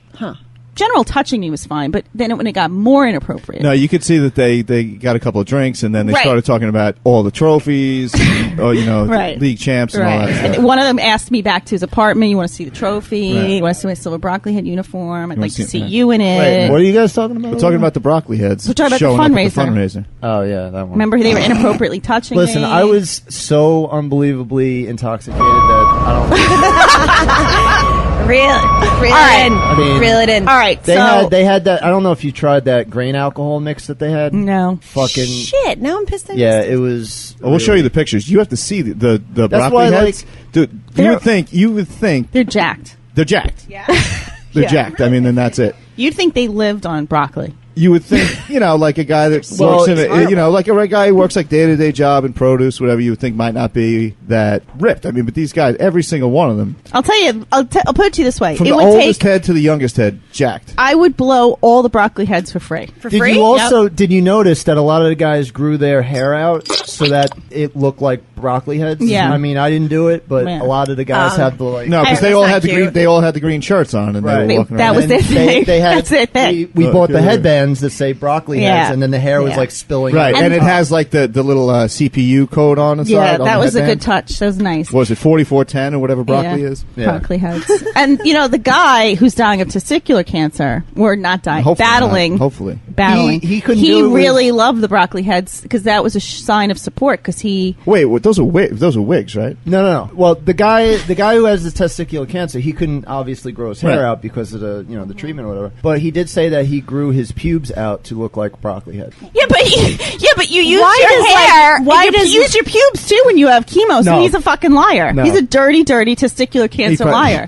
general touching me was fine, but then when it got more inappropriate, No, you could see that they got a couple of drinks, and then they Right. started talking about all the trophies, or Right. league champs, and all right? that stuff. And one of them asked me back to his apartment. You want to see the trophy? Right. You want to see my silver broccoli head uniform? I'd You like wanna to see see it, you in it. Wait, what are you guys talking about? We're talking about the broccoli heads. We're talking about the showing up at the fundraiser. fundraiser. Oh, yeah, that one. Remember, they were inappropriately touching Listen, me. I was so unbelievably intoxicated that I don't. Reel it in. I mean, Reel it in. All right, They so had that. I don't know if you tried that grain alcohol mix that they had. no. Fucking Shit, now I'm pissed. yeah, it was. Well, we'll show you the pictures. You have to see the That's broccoli why, heads. Dude, you would think They're jacked. they're jacked. Yeah. They're Yeah. jacked. I mean, then that's it. You'd think they lived on broccoli. You would think, like a guy that Well, works in like a guy who works like day-to-day job in produce, whatever you would think might not be that ripped. I mean, but these guys, every single one of them, I'll tell you. I'll put it to you this way. from It the would oldest take. head to the youngest head, jacked. I would blow all the broccoli heads for free. For Did free? you also did you notice that a lot of the guys grew their hair out so that it looked like broccoli heads? Yeah. I mean, I didn't do it, but Yeah. a lot of the guys have the like. No, because they That's all not had the cute. green. They all had the green shirts on, and Right. they were walking That around. was And their thing. They had, That's their thing. We bought the Okay. headbands that say broccoli Yeah. heads, and then the hair was Yeah. like spilling. Right, out. and it has like the little CPU code on the Yeah, side. on that the was a headband. good touch. That was nice. What was it 4410 or whatever broccoli Yeah. is? Yeah. Broccoli heads. And the guy who's dying of testicular cancer, or not dying, Hopefully battling. not. Hopefully. Battling. He couldn't do it with- really loved the broccoli heads because that was a sign of support. Because he Wait, those are wigs, right? No. Well, the guy who has the testicular cancer, he couldn't obviously grow his hair Right. out because of the the treatment or whatever. But he did say that he grew his pubes out to look like broccoli head. but you use Why your does, hair. why you does- use your pubes too when you have chemo? So No. he's a fucking liar. No. He's a dirty testicular cancer liar.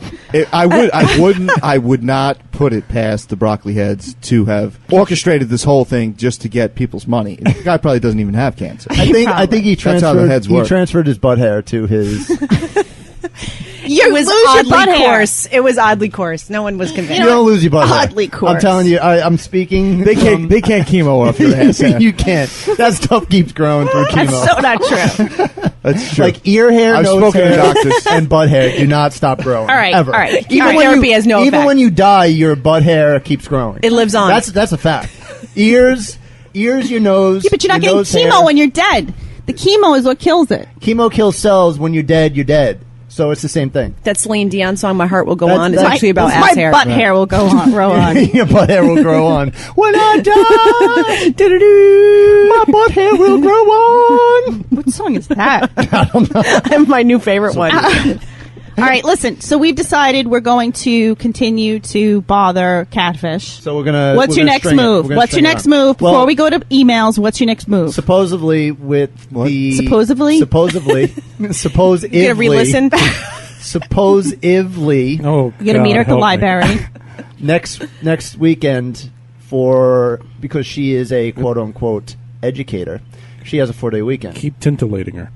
I would not put it past the broccoli heads to have orchestrated this whole thing just to get people's money. The guy probably doesn't even have cancer. I think he That's how the transferred. heads He work. transferred his butt hair to his. It was lose your butt oddly hair. coarse. It was oddly coarse. No one was convinced. You don't lose your butt hair. Oddly coarse. I'm telling you, I'm speaking. They can't chemo off your ass. hair. You can't. That stuff keeps growing through chemo. That's so not true. That's true. Like ear hair, I've nose spoken to hair, doctors. and butt hair do not stop growing. All right, ever. all right. Even All right. when Therapy you, has no even effect. when you die, your butt hair keeps growing. It lives on. That's a fact. Ears, your nose. Yeah, but you're not your getting nose, chemo hair. when you're dead. The chemo is what kills it. Chemo kills cells. When you're dead, you're dead. So it's the same thing. That Celine Dion song, My Heart Will Go That's- On, is that's- actually about my ass hair. butt hair will go on, grow on. Your butt hair will grow on. When I die, my butt hair will grow on. What song is that? I don't know. My new favorite one. All right, listen. So we've decided we're going to continue to bother Catfish. So we're gonna. What's your next move? What's your next move? Before we go to emails, what's your next move? Supposedly with the Supposedly? supposedly You gonna re-listen? supposedly Oh, You're gonna meet her at the library. next weekend because she is a quote unquote educator. She has a 4-day weekend. Keep tintillating her.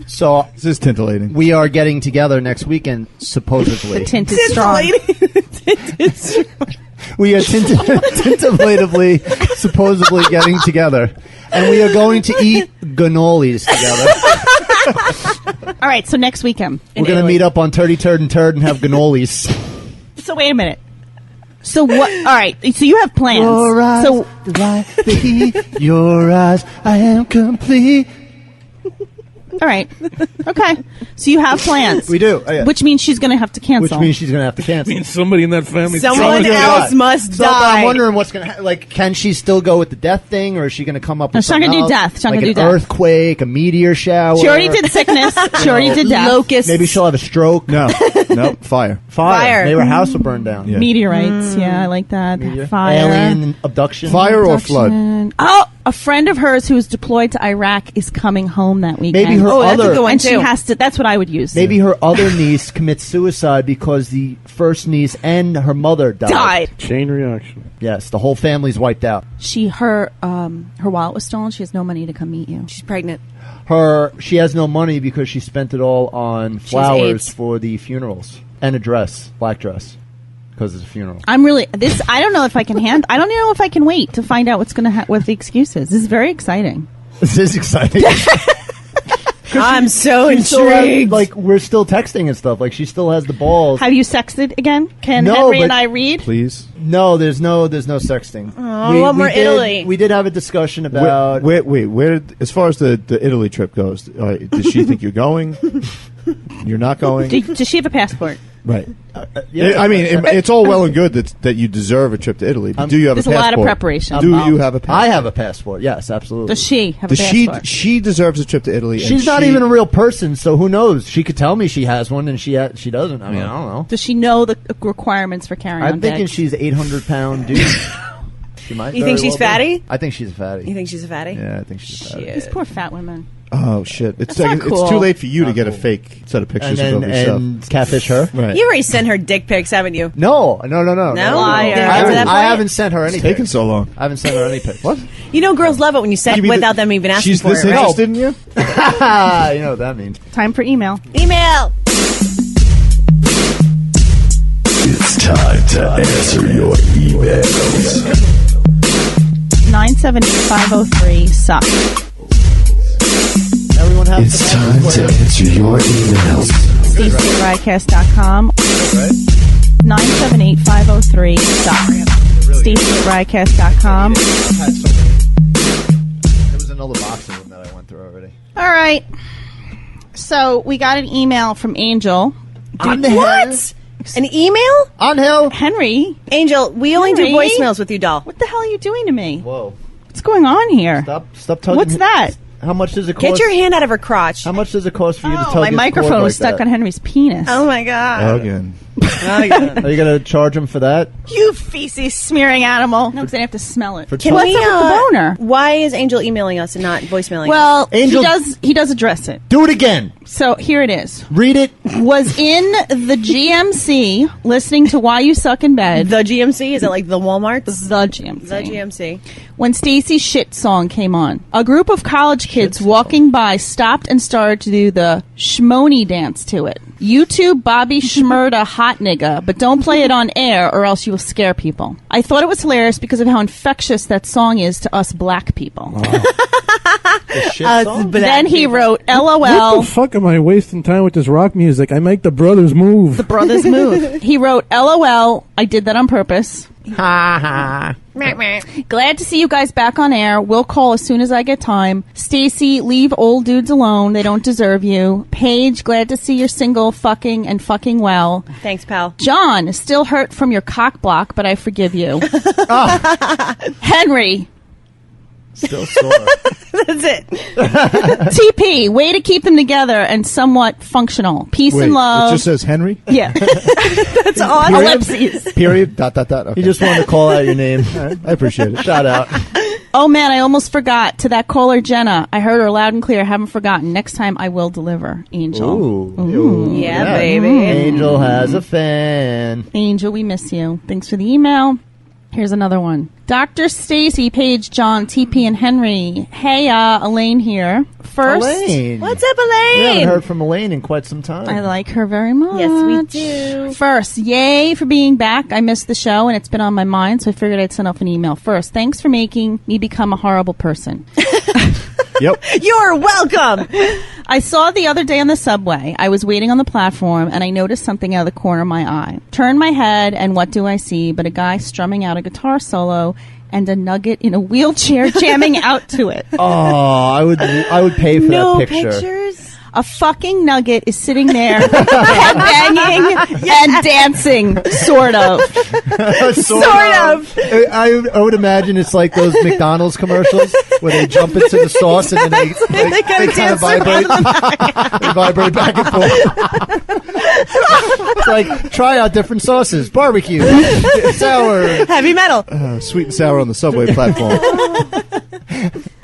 So This is tintillating. we are getting together next weekend, supposedly. The tint is strong. We are tentatively, supposedly getting together, and we are going to eat cannolis together. All right, so next weekend. We're going to meet up on Turdy Turd and Turd and have cannolis. So wait a minute. So what? All right. So you have plans. Your eyes, So the light, the heat, your eyes, I am complete. all right. Okay. So you have plans. We do. Oh, yeah. Which means she's going to have to cancel. Which means she's going to have to I cancel. mean, somebody in that family. Someone else must So die. I'm wondering what's going to happen. Like, can she still go with the death thing, or is she going to come up with she's not something gonna do else? death. She's not like gonna an do death. earthquake, a meteor shower. She already did sickness. She already did death. Locusts. Maybe she'll have a stroke. No, fire. Fire. Maybe her house will burn down. Yeah. Meteorites. Yeah, I like that. Meteor. Fire. Alien abduction. Fire or flood? Oh, a friend of hers who was deployed to Iraq is coming home that weekend. Maybe her Oh, that's a other. good one, and she too. has to. That's what I would use. Maybe her other niece commits suicide because the first niece and her mother died. Chain reaction. Yes, the whole family's wiped out. Her wallet was stolen. She has no money to come meet you. She's pregnant. She has no money because she spent it all on AIDS. flowers for the funerals and a dress, black dress, because it's a funeral. I'm really this. I don't know if I can hand. I don't know if I can wait to find out what's going to what the excuse is. This is very exciting. This is exciting. I'm so She still has- intrigued. like, we're still texting and stuff. Like, she still has the balls. Have you sexted again? Can No, Henry but- and I read? Please. No, there's no sexting. I want more Italy. We did have a discussion about. Wait. Where? As far as the Italy trip goes, does she think you're going? You're not going. Does she have a passport? Right. Yeah. I mean, it's all well and good that you deserve a trip to Italy. But do you have There's a a passport? lot of preparation Do involved. you have a passport? I have a passport. Yes, absolutely. Does she have Does a she? passport? She deserves a trip to Italy. She's and not she- even a real person, so who knows? She could tell me she has one, and she doesn't. I mean, I don't know. Does she know the requirements for carrying on I'm thinking bags? she's 800-pound dude. She might. You very think she's well be. fatty? I think she's a fatty. You think she's a fatty? Yeah, I think she's a fatty. These poor fat women. Oh shit! It's That's not it's cool. too late for you to Not get a cool. fake set of pictures And of yourself. and catfish her. Right. You already sent her dick pics, haven't you? No. No? Liar. Didn't I get to that haven't, I point? haven't sent her any. It's taken pics. so long. I haven't sent her any pics. What? You know girls love it when you send You mean without them even asking She's for this it, right? interested in you? You know what that means. Time for email. Email! It's time to answer your emails. 978-503-SUCK. Everyone has It's time to answer your emails. Stacy@riotcast.com. 978-503-SUCK. Stacy@riotcast.com. There was another box of them that I went through already. All right. So we got an email from Angel. What? An email? On hill. Henry, Angel, we only do Henry? voicemails with you, doll. what the hell are you doing to me? Whoa! What's going on here? Stop tugging. What's that? How much does it cost? Get your hand out of her crotch. How much does it cost for you to tug Oh, my his microphone cord was like stuck that? on Henry's penis. Oh my god. Again. Are you gonna charge him for that? You feces smearing animal. No, because I have to smell it. For Can What's we, up with the boner? Why is Angel emailing us and not voicemailing? Well, Angel- he does address it. Do it again. So here it is. Read it. Was in the GMC listening to Why You Suck in Bed. the GMC? Is it like the Walmarts? The GMC. The GMC. When Stacy's shit song came on. A group of college kids walking by stopped and started to do the shmoney dance to it. YouTube Bobby Shmurda hot nigga, but don't play it on air or else you will scare people. I thought it was hilarious because of how infectious that song is to us black people. The shit song? Then he wrote, What LOL. the fuck am I wasting time with this rock music? I make the brothers move. Brothers move. He wrote, LOL, I did that on purpose. Ha ha. Glad to see you guys back on air. We'll call as soon as I get time. Stacy, leave old dudes alone. They don't deserve you. Paige, glad to see you're single, fucking, and fucking well. Thanks, pal. John, still hurt from your cock block, but I forgive you. Henry. Still sore. That's it. TP, way to keep them together and somewhat functional. Peace Wait, and love. it just says Henry? Yeah. That's all. Ellipses. Period. Dot. Okay. He just wanted to call out your name. I appreciate it. Shout out. Oh man, I almost forgot. To that caller, Jenna. I heard her loud and clear. Haven't forgotten. Next time I will deliver. Angel. Ooh. Yeah, baby. Angel has a fan. Angel, we miss you. Thanks for the email. Here's another one. Dr. Stacy, Paige, John, TP, and Henry. Hey, Elaine here. First, Elaine. What's up, We Elaine? haven't heard from Elaine in quite some time. I like her very much. Yes, we do. First, yay for being back. I missed the show, and it's been on my mind, so I figured I'd send off an email. First, thanks for making me become a horrible person. Yep. You're welcome. I saw the other day on the subway. I was waiting on the platform, and I noticed something out of the corner of my eye. Turned my head, and what do I see but a guy strumming out a guitar solo and a nugget in a wheelchair jamming out to it. Oh, I would pay for No that picture. pictures. A fucking nugget is sitting there headbanging and dancing, sort of. Sort of. I would imagine it's like those McDonald's commercials where they jump into the sauce and then they kind of vibrate. They vibrate back and forth. It's like, try out different sauces. Barbecue, sour. Heavy metal. Sweet and sour on the subway platform.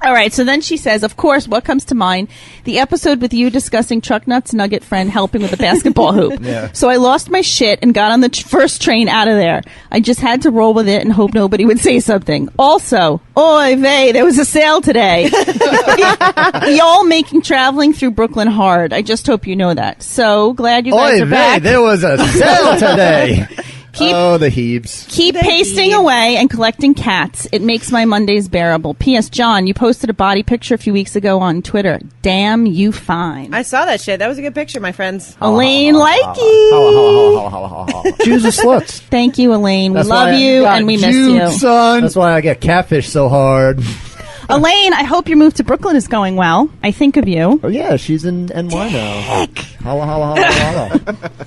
All right, so then she says, of course, what comes to mind? The episode with you discussing Truck Nuts' nugget friend helping with the basketball hoop. Yeah. So I lost my shit and got on the first train out of there. I just had to roll with it and hope nobody would say something. Also, oy vey, there was a sale today. Y'all making traveling through Brooklyn hard. I just hope you know that. So glad you guys Oy are vey, back. there was a sale today. Keep- the Hebes. Keep pasting away and collecting cats. It makes my Mondays bearable. P.S. John, you posted a body picture a few weeks ago on Twitter. Damn, you fine. I saw that shit. That was a good picture, my friends. Elaine, like you. Jews are sluts. Thank you, Elaine. We That's love why I you got and we miss Jude, you. son. That's why I get Catfish so hard. Elaine, I hope your move to Brooklyn is going well. I think of you. Oh yeah, she's in NY now. Holla, holla, holla, holla.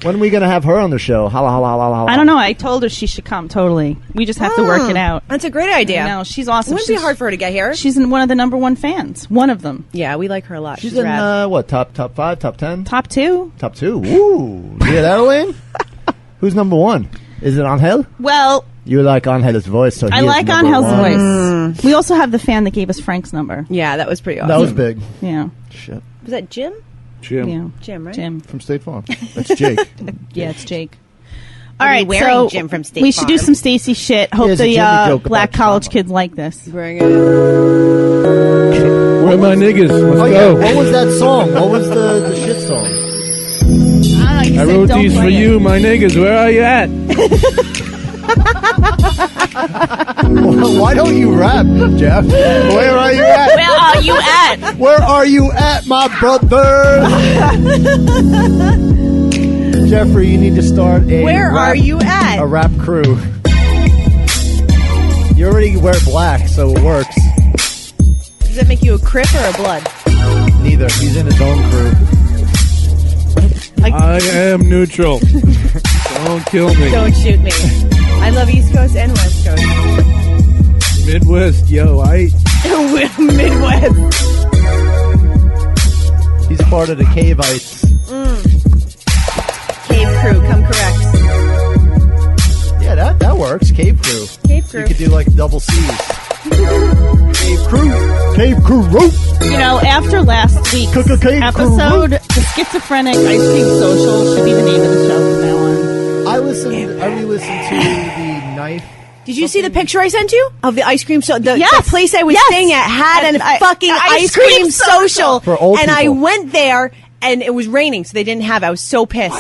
When are we gonna have her on the show? Holla, holla, holla, holla. I don't know. I told her she should come. Totally. We just have to work it out. That's a great idea. No, she's awesome. It wouldn't be hard for her to get here. She's one of the #1 fans. One of them. Yeah, we like her a lot. She's in rad. what? Top 5, top 10, Top 2. top 2. Ooh, you hear that, Elaine? Who's number 1? Is it Angel? Well, You like Angel's voice, so I he is like number Angel's 1. voice. We also have the fan that gave us Frank's number. Yeah, that was pretty awesome. That was big. Yeah. Shit. Was that Jim? Jim. Yeah. Jim, right? Jim. From State Farm. That's Jake. Yeah, it's Jake. Are All you right, wearing so Jim from State we should do Farm? some Stacy shit. Hope Here's a the Jimmy joke black about college Chama. kids like this. Bring it. Where my niggas? Let's Oh yeah, go. what was that song? What was the shit song? I wrote these for you, my niggas. Where are you at? Why don't you rap, Jeff? Where are you at? Where are you at? Where are you at, my brother? Jeffrey, you need to start a Where rap, are you at? a rap crew. You already wear black, so it works. Does that make you a Crip or a Blood? Neither. He's in his own crew. I am neutral. Don't kill me. Don't shoot me. I love East Coast and West Coast. Midwest, yo, Midwest. He's part of the Caveites. Cave Crew, come correct. Yeah, that works. Cave crew. Cave Crew. You could do like double C's. Cave crew. Cave crew. You know, after last week's Cave episode, the Schizophrenic Ice Cream Social should be the name of the show from now on. I re-listened to the knife. Did you see the picture I sent you of the ice cream? The Yes. place I was Yes. staying at had And a fucking ice cream social. For old and I people. went there, and it was raining, so they didn't have it. I was so pissed.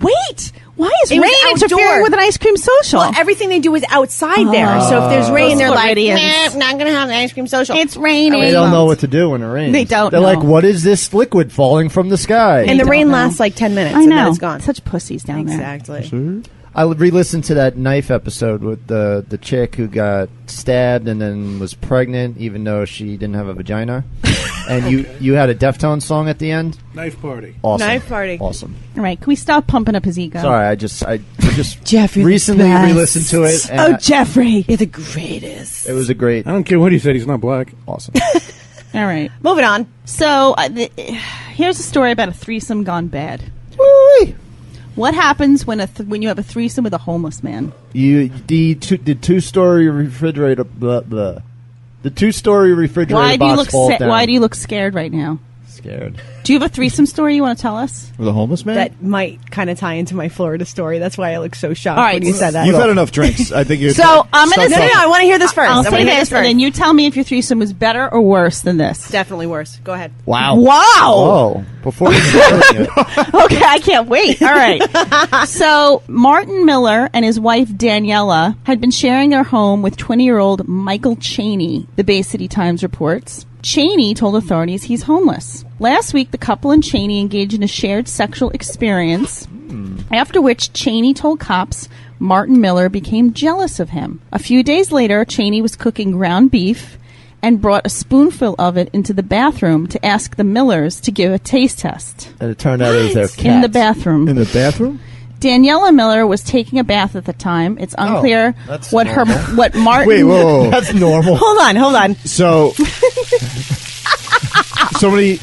Wait. Why is It was rain outdoor. interfering with an ice cream social? Well, everything they do is outside there. So if there's rain, Those they're like, Floridians. nah, not going to have an ice cream social. It's raining. They don't know what to do when it rains. They don't They're know. like, what is this liquid falling from the sky? and the don't rain know. lasts like 10 minutes, I and know. then it's gone. Such pussies down there. Exactly. I re-listened to that knife episode with the chick who got stabbed and then was pregnant, even though she didn't have a vagina. And you had a Deftones song at the end. Knife party. Awesome. Knife party. Awesome. All right, can we stop pumping up his ego? Sorry, I just Jeffrey, recently re-listened to it. And Jeffrey, you're the greatest. it was a great, I don't care what he said. He's not black. awesome. All right. Moving on. So here's a story about a threesome gone bad. What happens when when you have a threesome with a homeless man? The two-story refrigerator. The two-story refrigerator box falls down. Why do you look scared right now? Scared. Do you have a threesome story you want to tell us? With a homeless man? That might kind of tie into my Florida story. That's why I look so shocked All right, when you said that. You've had enough drinks. I think you're... So I'm gonna No, I want to hear this first. I'll I wanna say hear this, and then you tell me if your threesome was better or worse than this. Definitely worse. Go ahead. Wow. Wow. Oh, before you start it. Okay, I can't wait. All right. So Martin Miller and his wife Daniela had been sharing their home with 20-year-old Michael Cheney, the Bay City Times reports. Cheney told authorities he's homeless. Last week, the couple and Cheney engaged in a shared sexual experience, after which Cheney told cops Martin Miller became jealous of him. A few days later, Cheney was cooking ground beef and brought a spoonful of it into the bathroom to ask the Millers to give a taste test. And it turned out it was their cat. In the bathroom. In the bathroom? Daniela Miller was taking a bath at the time. It's unclear that's what normal. what Martin... Wait, whoa. That's normal. Hold on. So, somebody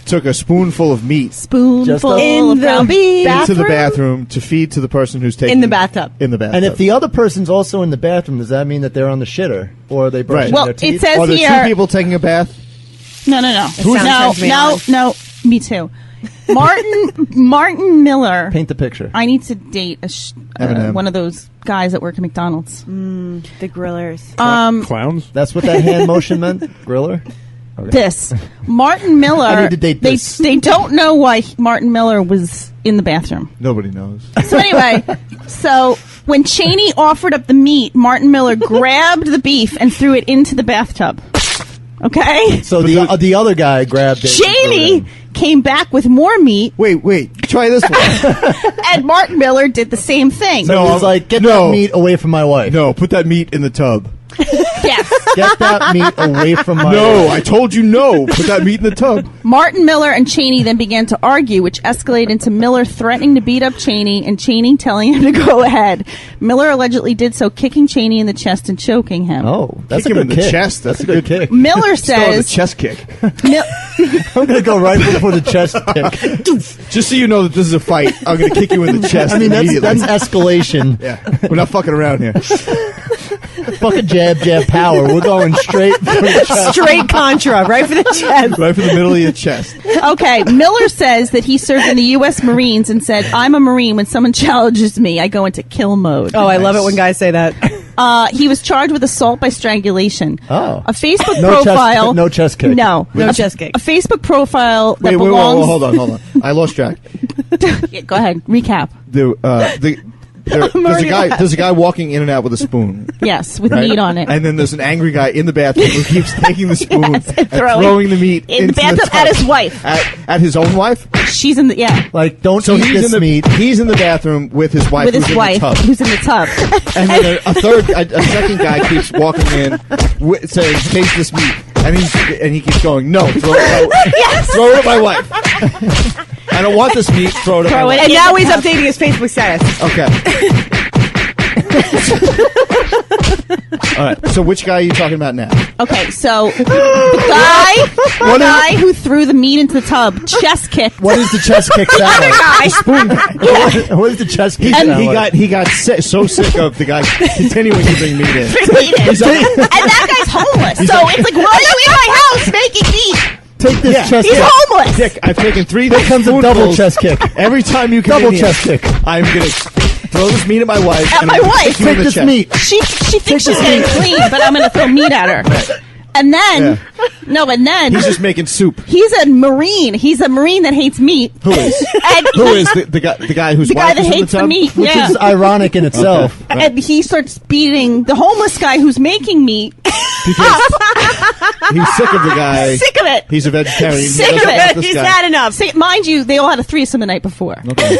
took a spoonful of meat Spoonful In of the ground beef. into the bathroom to feed to the person who's taking... In the bathtub. In the bathtub. And if the other person's also in the bathroom, does that mean that they're on the shitter? Or are they brushing Well, their it teeth? says Are there here... two people taking a bath? No. sounds me on. No. Me too. Martin Miller. Paint the picture. I need to date Eminem. one of those guys that work at McDonald's. The grillers. Clowns? That's what that hand motion meant? Griller? Okay. This Martin Miller. I need to date this. They don't know why Martin Miller was in the bathroom. Nobody knows. So anyway, when Cheney offered up the meat, Martin Miller grabbed the beef and threw it into the bathtub. Okay? So the other guy grabbed it. Cheney came back with more meat, Wait. Try this one. and Martin Miller did the same thing. So it was like, get that meat away from my wife. No, put that meat in the tub. Yes. Get that meat away from my No, wife. I told you no. Put that meat in the tub. Martin Miller and Cheney then began to argue, which escalated into Miller threatening to beat up Cheney and Cheney telling him to go ahead. Miller allegedly did so, kicking Cheney in the chest and choking him. Oh, that's Kick a him good in the kick. chest. That's a good kick. Miller Still the says... chest kick. I'm going to go right for the chest kick. Just so you know that this is a fight, I'm going to kick you in the chest I mean, immediately. that's escalation. Yeah, we're not fucking around here. Fucking jab power. We're going straight for the chest. Straight contra, right for the chest. Right for the middle of your chest. Okay, Miller says that he served in the U.S. Marines and said, I'm a Marine. When someone challenges me, I go into kill mode. Oh, I love it when guys say that. He was charged with assault by strangulation. Oh. A Facebook No profile. no chest kick. No. No chest kick. A Facebook profile that Wait, belongs... hold on. I lost track. Yeah, go ahead. Recap. There's a guy walking in and out with a spoon. Yes, with Right? meat on it. And then there's an angry guy in the bathroom who keeps taking the spoon Yes, and throwing throwing the meat in the into bathtub tub. at his wife. At his own wife? She's in the... Yeah. Like, don't So eat he's this in the meat. He's in the bathroom with his wife With who's his in wife, the tub. who's in the tub. And then a second guy keeps walking in saying, taste this meat. And he keeps going, no, throw it at my wife. I don't want this meat, throw it at my wife. And now he's updating his Facebook status. Okay. All right. So which guy are you talking about now? Okay, so the guy who threw the meat into the tub, chest kicked. What is the chest kick sound like? guy. Spoon. What is the chest kick sound like? He got so sick of the guy continuing to bring meat in. And that guy's homeless. So it's like, why are you in my house making meat? Take this Yeah. chest He's kick. homeless. Dick, I've taken 3 Here comes a double spoonfuls. chest kick. Every time you come Double in here, chest kick. I'm going to throw this meat at my wife. At and my I'm gonna wife. kick you in Take the this chest. meat. She thinks she's this getting meat. clean, but I'm going to throw meat at her. And then, He's just making soup. he's a Marine. He's a Marine that hates meat. Who is? And Who is the guy whose the guy wife that is in hates the the tub? meat? Which Yeah. is ironic in itself. And he starts beating the homeless guy who's making meat. He's sick of the guy. Sick of it. He's a vegetarian. Sick He of doesn't it. want this He's guy. had enough. See, mind you, they all had a threesome the night before. Okay.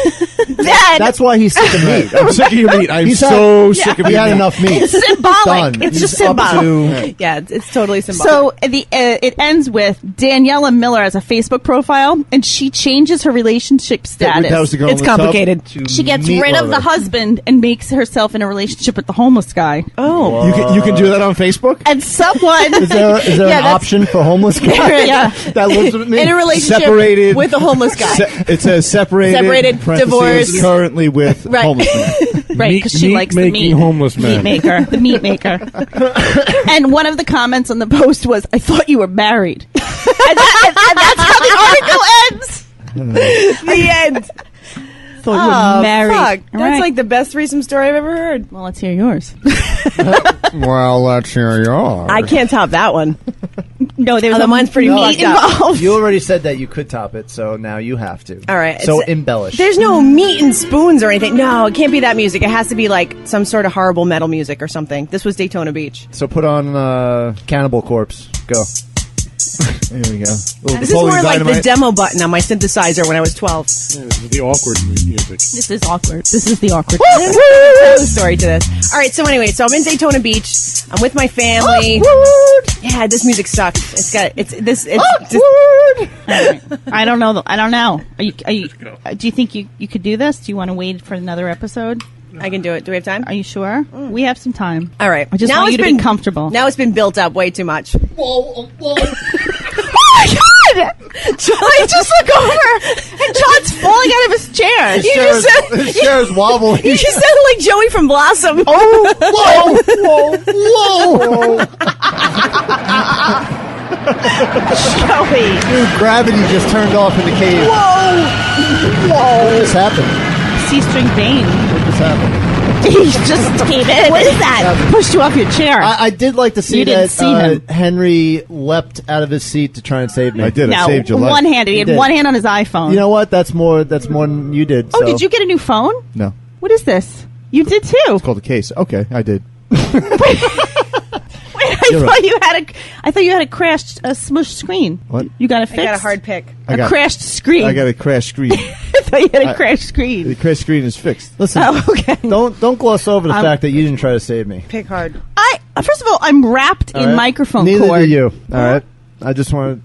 Then That's why he's sick of meat. I'm sick of your meat. I'm He's so had- sick of He your had meat. enough meat. it's symbolic. Done. It's just He's up symbolic. to- Yeah, it's totally symbolic. So it ends with Daniela Miller as a Facebook profile, and she changes her relationship status. That was the girl it's in the tub? complicated. to She gets meat rid of the lover. husband and makes herself in a relationship with the homeless guy. Oh. You can do that on Facebook? And someone Is there Yeah, an that's- option for homeless guys yeah. that lives with me? In a relationship Separated. with a homeless guy. It says separated, parentheses, divorced. currently with Right. homeless man. Right, because she Meat likes the making meat. homeless man. Meat maker. The meat maker. And one of the comments on the post was, I thought you were married. and that's how the article ends. The end. Thought you were married. Fuck. All That's right. like the best threesome story I've ever heard. Well, let's hear yours. Well, let's hear yours. I can't top that one. No, there was Although mine's pretty meat fucked up. involved. You already said that you could top it, so now you have to. All right. So it's- embellish. There's no meat and spoons or anything. No, it can't be that music. It has to be like some sort of horrible metal music or something. This was Daytona Beach. So put on Cannibal Corpse. Go. There we go. This is more like the demo button on my synthesizer when I was 12. This is the awkward music. This is awkward. This is the awkward. Tell the story to this. All right. So anyway, so I'm in Daytona Beach. I'm with my family. Yeah, this music sucks. It's got it's this. It's just, All right. I don't know. I don't know. Are you, do you think you could do this? Do you want to wait for another episode? I can do it. Do we have time? Are you sure? We have some time. All right. I just Now want you it's to be comfortable. Now it's been built up way too much. Oh my God! I just look over and John's falling out of his chair. You just said, His chair's wobbling. you just sounded like Joey from Blossom. Whoa! Joey. Dude, gravity just turned off in the cave. Whoa! What just happened? C-string vein. What just happened? He just came in. What is that? Pushed you off your chair. I did like to see You didn't that see him. Henry leapt out of his seat to try and save me. I did. I no, saved your life. one-handed. He had did. one hand on his iPhone. You know what? That's more than you did. oh, so. did you get a new phone? No. What is this? You did too. It's called a case. Okay, I did. Wait, I thought you had a crashed, smushed screen. What? You got a I fixed? got a hard pick. A crashed screen. I got a crash screen. I thought you had a crashed screen. The crash screen is fixed. Listen, Oh, okay. don't gloss over the fact that you didn't try to save me. Pick hard. First of all, I'm wrapped All in right? microphone Neither cord. do you. All right. I just want.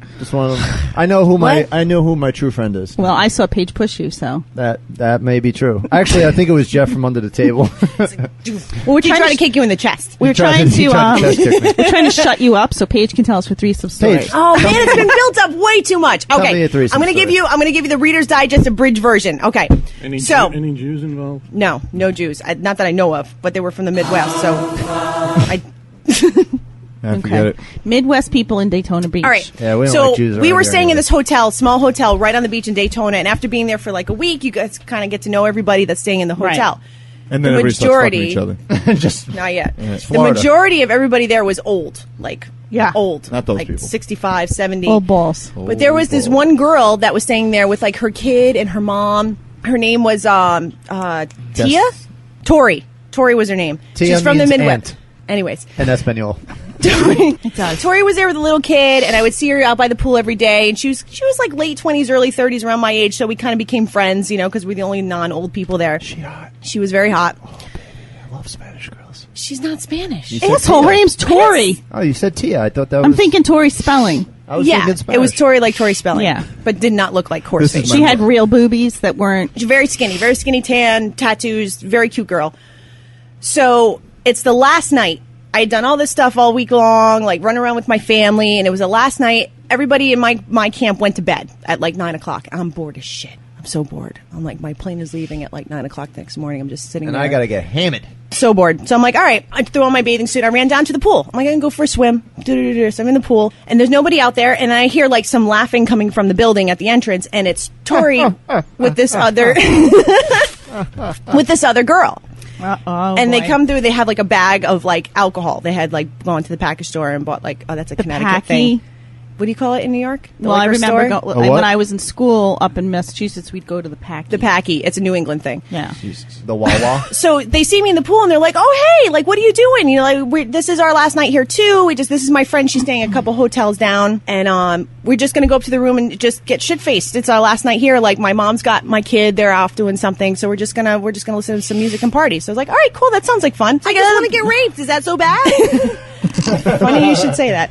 I know who my true friend is. Well, I saw Paige push you, so. That may be true. Actually, I think it was Jeff from under the table. Well, we're He tried to kick you in the chest. We're trying he to tried to chest kick me. we're trying to shut you up so Paige can tell us her threesome story. Paige. Oh man, it's been built up way too much. Tell me Okay, a threesome I'm gonna give story. you the Reader's Digest abridged version. Okay, Any Jews involved? no Jews, not that I know of, but they were from the Midwest. So, Forget it. Midwest people in Daytona Beach. all right. Yeah, we don't so like Jews we around were here staying in anyway. this hotel, small hotel, right on the beach in Daytona. And after being there for like a week, you guys kind of get to know everybody that's staying in the Right. hotel. And then The everybody starts fucking majority- each other. just Not yet. The Florida. majority of everybody there was old, like old, Not those like people. 65, 70. Old balls. But there was this one girl that was staying there with like her kid and her mom. Her name was Tia? Tori. Tori was her name. Tia She's from the means Midwest. aunt. Anyways, in Espanol. Tori was there with a little kid, and I would see her out by the pool every day. And she was like late 20s, early 30s, around my age. So we kind of became friends, because we're the only non-old people there. She hot. She was very hot. I love Spanish girls. She's not Spanish. You said Asshole, her Tia. name's Tori. Oh, you said Tia. I thought that was. I'm thinking Tori spelling. I was Yeah, thinking Spanish. it was Tori like Tori spelling. Yeah. But did not look like horse This is face. She had real boobies that weren't. She's very skinny tan, tattoos, very cute girl. So it's the last night. I had done all this stuff all week long, like running around with my family, and it was the last night. Everybody in my camp went to bed at like 9 o'clock. I'm bored as shit. I'm so bored. I'm like, my plane is leaving at like 9 o'clock next morning. I'm just sitting And there. I gotta get hammered. So bored. So I'm like, all right, I threw on my bathing suit. I ran down to the pool. I'm like, I'm gonna go for a swim. So I'm in the pool, and there's nobody out there, and I hear like some laughing coming from the building at the entrance, and it's Tori with this other with this other girl. And they come through. They have like a bag of like alcohol. They had like gone to the package store and bought like, oh, that's a Connecticut Packy. thing. what do you call it in New York? The Well, I liquor remember store? what? when I was in school up in Massachusetts, we'd go to the Packy. The Packy. It's a New England thing. Yeah. Jesus. The Wawa. So they see me in the pool and they're like, "Oh, hey, like, what are you doing? You know, like, this is our last night here too. This is my friend. She's staying a couple hotels down, and we're just gonna go up to the room and just get shit faced. It's our last night here. Like, my mom's got my kid. They're off doing something, so we're just gonna listen to some music and party." So I was like, "All right, cool. That sounds like fun. I just want to get raped. Is that so bad?" Funny you should say that.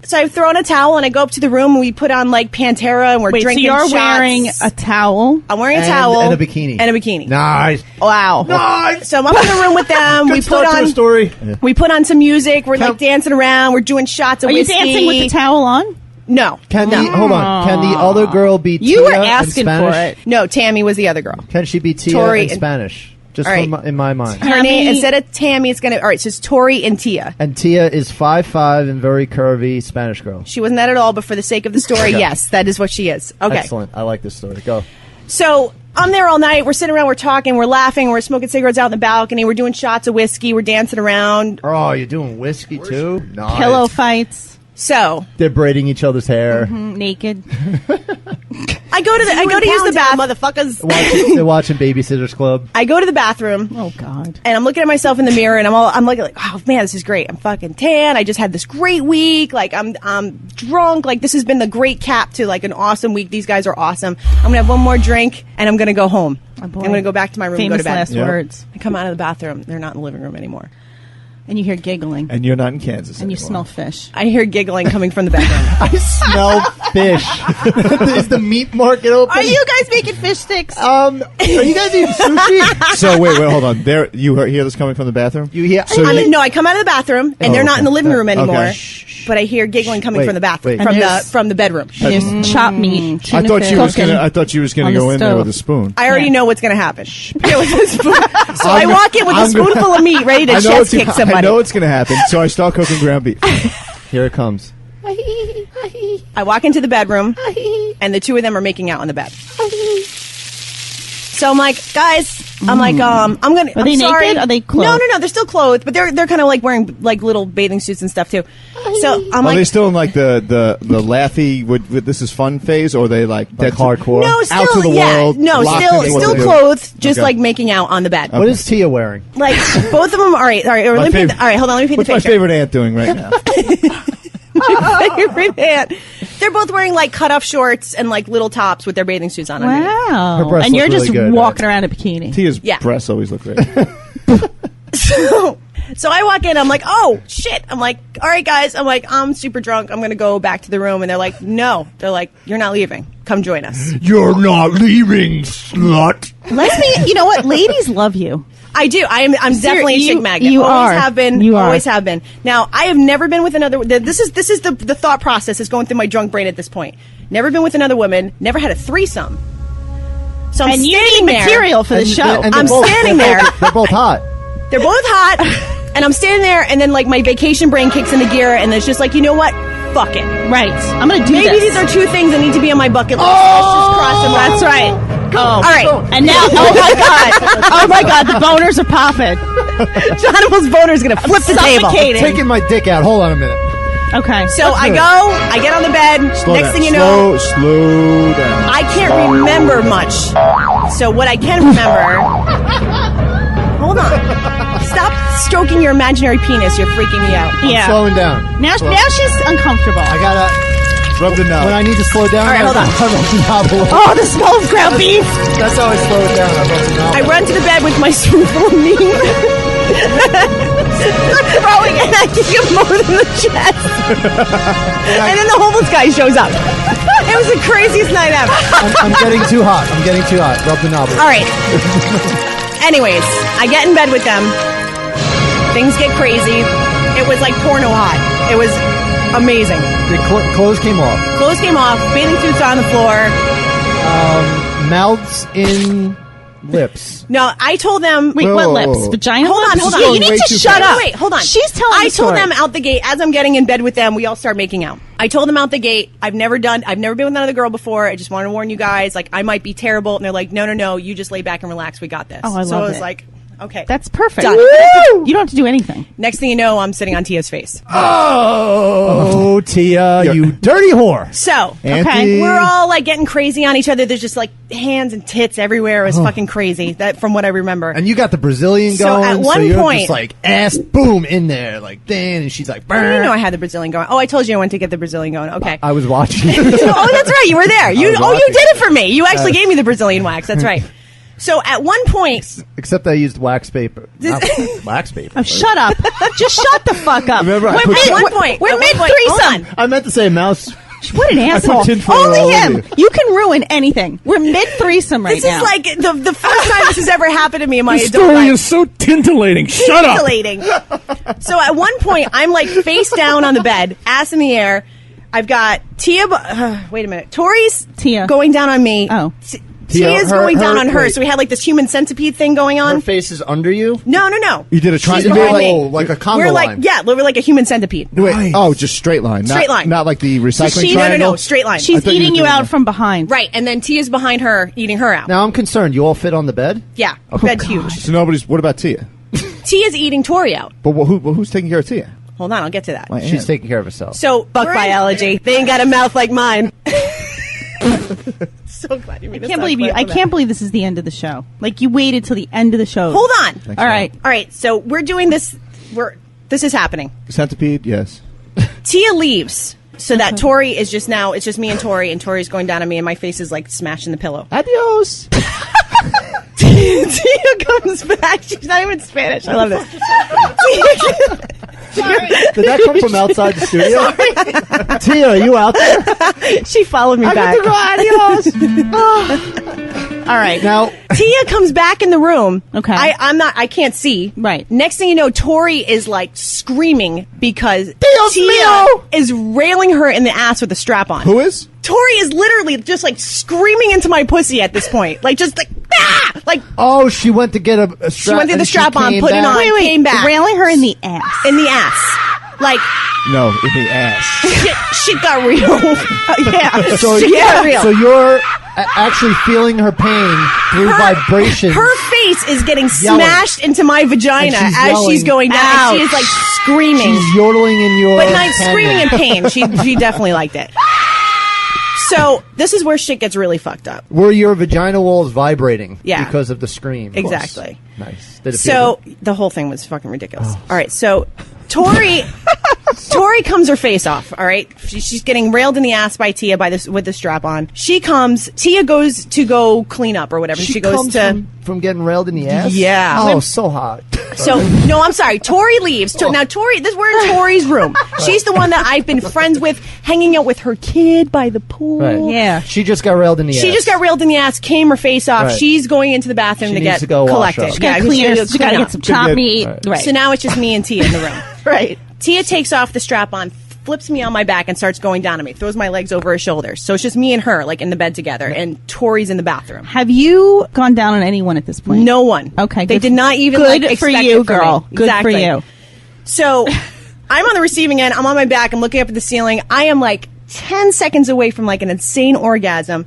So I throw on a towel and I go up to the room and we put on like Pantera and we're Wait, so drinking you're shots. wearing a towel? I'm wearing a And- towel and a bikini. and a bikini. Nice. Wow. Nice. So I'm up in the room with them. We put Start to the on story. we put on some music. We're like dancing around. We're doing shots of Are you whiskey. dancing with the towel on? No, Can the hold on? Can the other girl be Tia You were in asking for Spanish? it. no. Tammy was the other girl. Can she be Tia Tori in and- Spanish? Just All right. in my mind. Her name, Tammy- instead of Tammy, it's gonna. All right, so it's Tori and Tia. And Tia is 5'5" and very curvy Spanish girl. She wasn't that at all, but for the sake of the story, yes, that is what she is. Okay. Excellent. I like this story. Go. So I'm there all night. We're sitting around, we're talking, we're laughing, we're smoking cigarettes out in the balcony, we're doing shots of whiskey, we're dancing around. Oh, you're doing whiskey too? Nice. Pillow fights. So They're braiding each other's hair. Naked. I go to use the bath, motherfuckers. They're watching Babysitter's Club. I go to the bathroom. Oh, God. And I'm looking at myself in the mirror, and I'm like, oh man, this is great. I'm fucking tan. I just had this great week. Like I'm drunk. Like this has been the great cap to like an awesome week. These guys are awesome. I'm gonna have one more drink, and I'm gonna go home. Oh, boy. I'm gonna go back to my room Famous and go to bed. last Yeah. words. I come out of the bathroom. They're not in the living room anymore. And you hear giggling. And you're not in Kansas And you anymore. smell fish. I hear giggling coming from the bedroom. I smell fish. Is the meat market open? Are you guys making fish sticks? Are you guys eating sushi? So wait, hold on. There, you hear this coming from the bathroom? You hear? So you- No, I come out of the bathroom, and Oh, they're not in the living room Okay. anymore. Shh, But I hear giggling coming Wait, from the bathroom, wait. And there's- from the bedroom. There's chopped meat. I tuna thought fish. you was Cooking. gonna. I thought you was gonna on the go in there stove. with a spoon. I already know what's going to happen. Yeah, with a spoon. So I walk in with a I'm gonna- spoonful of meat, ready to I know chest it's kick I somebody. know it's gonna happen. So I start cooking ground beef. Here it comes. I walk into the bedroom, and the two of them are making out on the bed. So I'm like, guys, I'm like, I'm gonna. Are they I'm sorry. naked? Are they clothed? No, they're still clothed, but they're kind of like wearing like little bathing suits and stuff too. So I'm Are like, they still in like the laughy with this is fun phase, or are they like Like hardcore? no, still, out to the yeah, world? no, locked still, into what still they do? clothed, just Okay. like making out on the bed. What is Tia wearing? Like both of them. All right. Let me paint favorite- all right, hold on. Let me paint What's the my picture. favorite aunt doing right now? Favorite aunt. They're both wearing like cut-off shorts and like little tops with their bathing suits on. underneath. Wow. Her breasts And you're look just really good. walking around in a bikini. Tia's Yeah. breasts always look great. So I walk in, I'm like, oh shit. I'm like, all right guys, I'm like, I'm super drunk. I'm gonna go back to the room. And they're like, no. They're like, you're not leaving. Come join us. You're not leaving, slut. Lesbian, you know what? Ladies love you. I do. I'm definitely a chick magnet. you always are. have been. You are. Always have been. Now, I have never been with another. This is the thought process that's going through my drunk brain at this point. Never been with another woman. Never had a threesome. So I'm And you standing need there. material for the show. And they're I'm both- standing they're there. both- They're both hot. They're both hot, and I'm standing there, and then like my vacation brain kicks into gear, and it's just like, you know what? Fuck it. Right. I'm going to do Maybe this. these are two things that need to be on my bucket list. Let's just cross them off. That's right. Oh. All right. And now, oh my God. Oh my God, the boners are popping. Jonathan's boner is gonna flip the table. Suffocating. Taking my dick out. Hold on a minute. Okay. So I go, I get on the bed. Slow Next down. thing you know, slow down. I can't remember much. So what I can remember. Hold on. Stop stroking your imaginary penis. You're freaking me out. Yeah. Slowing down. Now she's uncomfortable. I gotta. Rub the knob. When I need to slow down, All right, hold on. I rub the knob a little. Oh, the smell of ground beef. That's how I slow it down. I rub the knob. I run to the bed with my spoonful of meat. Throwing it, I kick him more than the chest. And then the homeless guy shows up. It was the craziest night ever. I'm getting too hot. I'm getting too hot. Rub the knob. All right. Anyways, I get in bed with them. Things get crazy. It was like porno hot. It was amazing. The clothes came off. Clothes came off. Bathing suits on the floor. Mouths in lips. No, I told them. Wait, Whoa, what whoa, lips? whoa. Vagina Hold on, lips? hold Yeah, on. you need Way to too shut fast. up. Wait, hold on. She's telling I the told story. them out the gate as I'm getting in bed with them. We all start making out. I told them out the gate. I've never been with another girl before. I just want to warn you guys. Like, I might be terrible. And they're like, no. You just lay back and relax. We got this. Oh, I so love I was it. like, Okay. That's perfect. Done. You don't have to do anything. Next thing you know, I'm sitting on Tia's face. Oh, Tia, you dirty whore. So, Auntie. we're all like getting crazy on each other. There's just like hands and tits everywhere. It was fucking crazy. That from what I remember. And you got the Brazilian So going. at one you're point- just like ass boom in there, like then, and she's like, I didn't know I had the Brazilian going. Oh, I told you I went to get the Brazilian going. Okay. I was watching. Oh, that's right. You were there. You was watching. you did it for me. You actually gave me the Brazilian wax. That's right. So at one point, Except I used wax paper. Not wax paper. Oh, shut up. Just shut the fuck up. Remember, I we're put- mid, at one point, we're at one mid point- hold threesome. on. I meant to say mouse. What an asshole. tinfoil all Only over him. you. You can ruin anything. We're mid threesome right This now. is like the first time this has ever happened to me in my The adult story life. is so tintillating. Shut up. Titillating. So at one point, I'm like face down on the bed, ass in the air. I've got Tia. Wait a minute. Tori's Tia. going down on me. Oh. Tia's her- going down her- on her. wait. So we had like this human centipede thing going Her on. face is under you. No. You did a She's triangle. behind me. like a conga We're like, line. yeah, we're like a human centipede. Wait. Oh, just straight line. Straight line. Not like the recycling She, triangle. no, straight line. I She's thought you eating were you doing out that. from behind. Right, and then Tia's behind her, eating her out. Now I'm concerned. You all fit on the bed. Yeah, Oh, bed's huge. So nobody's. What about Tia? Tia's eating Tori out. But who's taking care of Tia? Hold on, I'll get to that. My She's aunt. taking care of herself. So, Fuck biology. They ain't got a mouth like mine. So glad you made I can't believe this is the end of the show. Like you waited till the end of the show. Hold on. All right. All right, so we're doing this. This is happening. Centipede. Yes. Tia leaves. So that Tori is just now, it's just me and Tori's going down on me, and my face is like smashed in the pillow. Adios. Tia comes back. She's not even Spanish. I love this. Did that come from outside the studio? Tia, are you out there? She followed me back. All right. Now, Tia comes back in the room. Okay. I can't see. Right. Next thing you know, Tori is like screaming because Dios Tia mío! is railing her in the ass with a strap on. Who is? Tori is literally just like screaming into my pussy at this point. Like just like, ah! Like oh, she went to get a strap. she went to and the strap on, came put it back. on, came back. Railing her in the ass. In the ass. Like, No, in the ass. shit got real. Yeah. So, Shit got real. so you're actually feeling her pain through vibrations. Her face is getting Yelling. smashed into my vagina And she's as yelling. she's going down. Ouch. She is like screaming. She's yodeling in your. But not tendon. screaming in pain. She definitely liked it. So this is where shit gets really fucked up. Were your vagina walls vibrating? Yeah. Because of the scream. Exactly. Nice. Did it So the whole thing was fucking ridiculous. All right, so Tori comes her face off. All right, she's getting railed in the ass by Tia with the strap on. She comes. Tia goes to go clean up or whatever. She goes comes to. from getting railed in the ass. Yeah. Oh, so hot. So no, I'm sorry. Tori leaves. Now Tori, we're in Tori's room. She's the one that I've been friends with, hanging out with her kid by the pool. Right. Yeah. She just got railed in the ass. She just got railed in the ass, came her face off. Right. She's going into the bathroom She to needs get to go wash collected. up. She got to Yeah, clean her. She got to clean get up. some chopped meat. Right. So now it's just me and Tia in the room. Right. Tia takes off the strap on, flips me on my back, and starts going down on me. Throws my legs over her shoulders. So it's just me and her, like in the bed together, and Tori's in the bathroom. Have you gone down on anyone at this point? No one. Okay. They good did not even Good like, for expect you, it from girl. me. Good Exactly. for you. So I'm on the receiving end. I'm on my back. I'm looking up at the ceiling. I am like 10 seconds away from like an insane orgasm.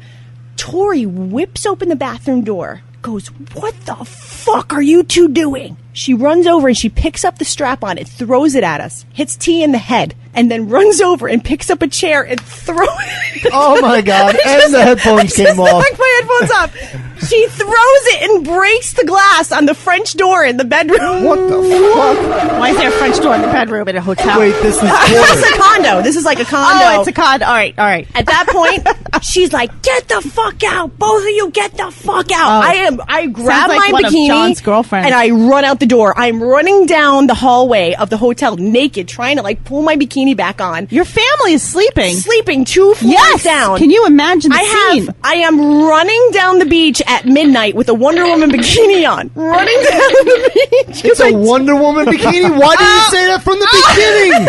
Tori whips open the bathroom door, goes, "What the fuck are you two doing?" She runs over and she picks up the strap on it, throws it at us, hits T in the head, and then runs over and picks up a chair and throws it. Oh my god! And the headphones came off. Knocked my headphones off. She throws it and breaks the glass on the French door in the bedroom. What the fuck? Why is there a French door in the bedroom at a hotel? Wait, this is This quarters. is a condo. This is like a condo. Oh, it's a cod. All right. All right. At that point, she's like, "Get the fuck out! Both of you, get the fuck out!" Oh. I grab like my one of bikini John's girlfriends. and I run out the door. I'm running down the hallway of the hotel naked, trying to like pull my bikini back on. Your family is sleeping. Sleeping 2 floors Yes. down. Can you imagine the scene? I am running down the beach at midnight with a Wonder Woman bikini on. Running down the beach. It's a Wonder Woman bikini. Why did you say that from the beginning?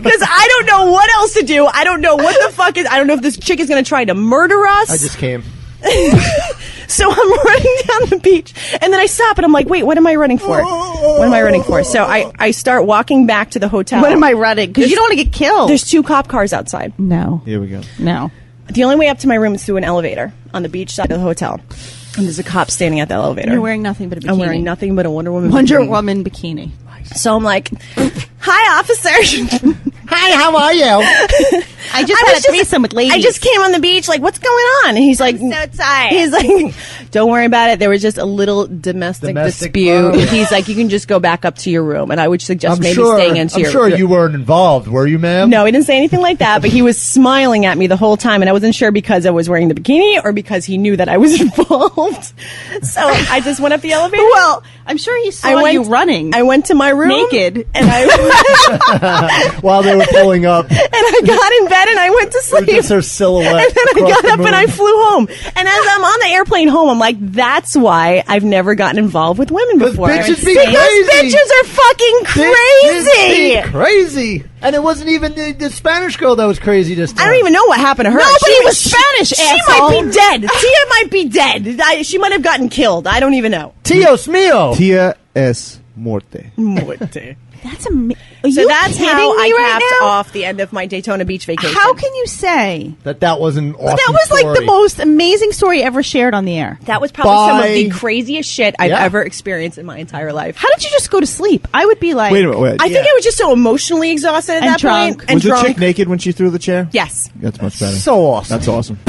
Because I don't know what else to do. I don't know what the fuck is. I don't know if this chick is going to try to murder us. I just came. So I'm running down the beach, and then I stop, and I'm like, wait, what am I running for? What am I running for? So I start walking back to the hotel. What am I running? Because you don't want to get killed. There's 2 cop cars outside. No. Here we go. No. The only way up to my room is through an elevator on the beach side of the hotel. And there's a cop standing at the elevator. You're wearing nothing but a bikini. I'm wearing nothing but a Wonder Woman bikini. So I'm like, hi, officer. Hi, how are you? I just had a threesome with ladies. I just came on the beach. Like, what's going on? And he's like, I'm so tired. He's like, don't worry about it. There was just a little domestic dispute. He's like, you can just go back up to your room. And I would suggest staying into your room. I'm sure you weren't involved, were you, ma'am? No, he didn't say anything like that, but he was smiling at me the whole time, and I wasn't sure because I was wearing the bikini or because he knew that I was involved. So I just went up the elevator. Well, I'm sure he saw you running. I went to my room naked, and I while they were pulling up, and I got in bed and I went to sleep. Just her silhouette. And then I got up and I flew home. And as I'm on the airplane home, I'm like, that's why I've never gotten involved with women before. Bitches be because crazy. bitches are fucking crazy. Bitches be crazy. And it wasn't even the Spanish girl that was crazy this time. I don't even know what happened to her. Nobody was Spanish, She asshole. might be dead. Tia might be dead. She might have gotten killed. I don't even know. Tios mío. Tia es muerte. That's amazing. So that's how I capped off the end of my Daytona Beach vacation. How can you say That was an awesome that was like story. the most amazing story ever shared on the air? That was probably some of the Bye. craziest shit I've ever experienced in my entire life. How did you just go to sleep? I would be like, Wait a minute, wait. I think I was just so emotionally exhausted at And that drunk. point. And Was the drunk. chick naked when she threw the chair? Yes. That's much better. So awesome. That's awesome.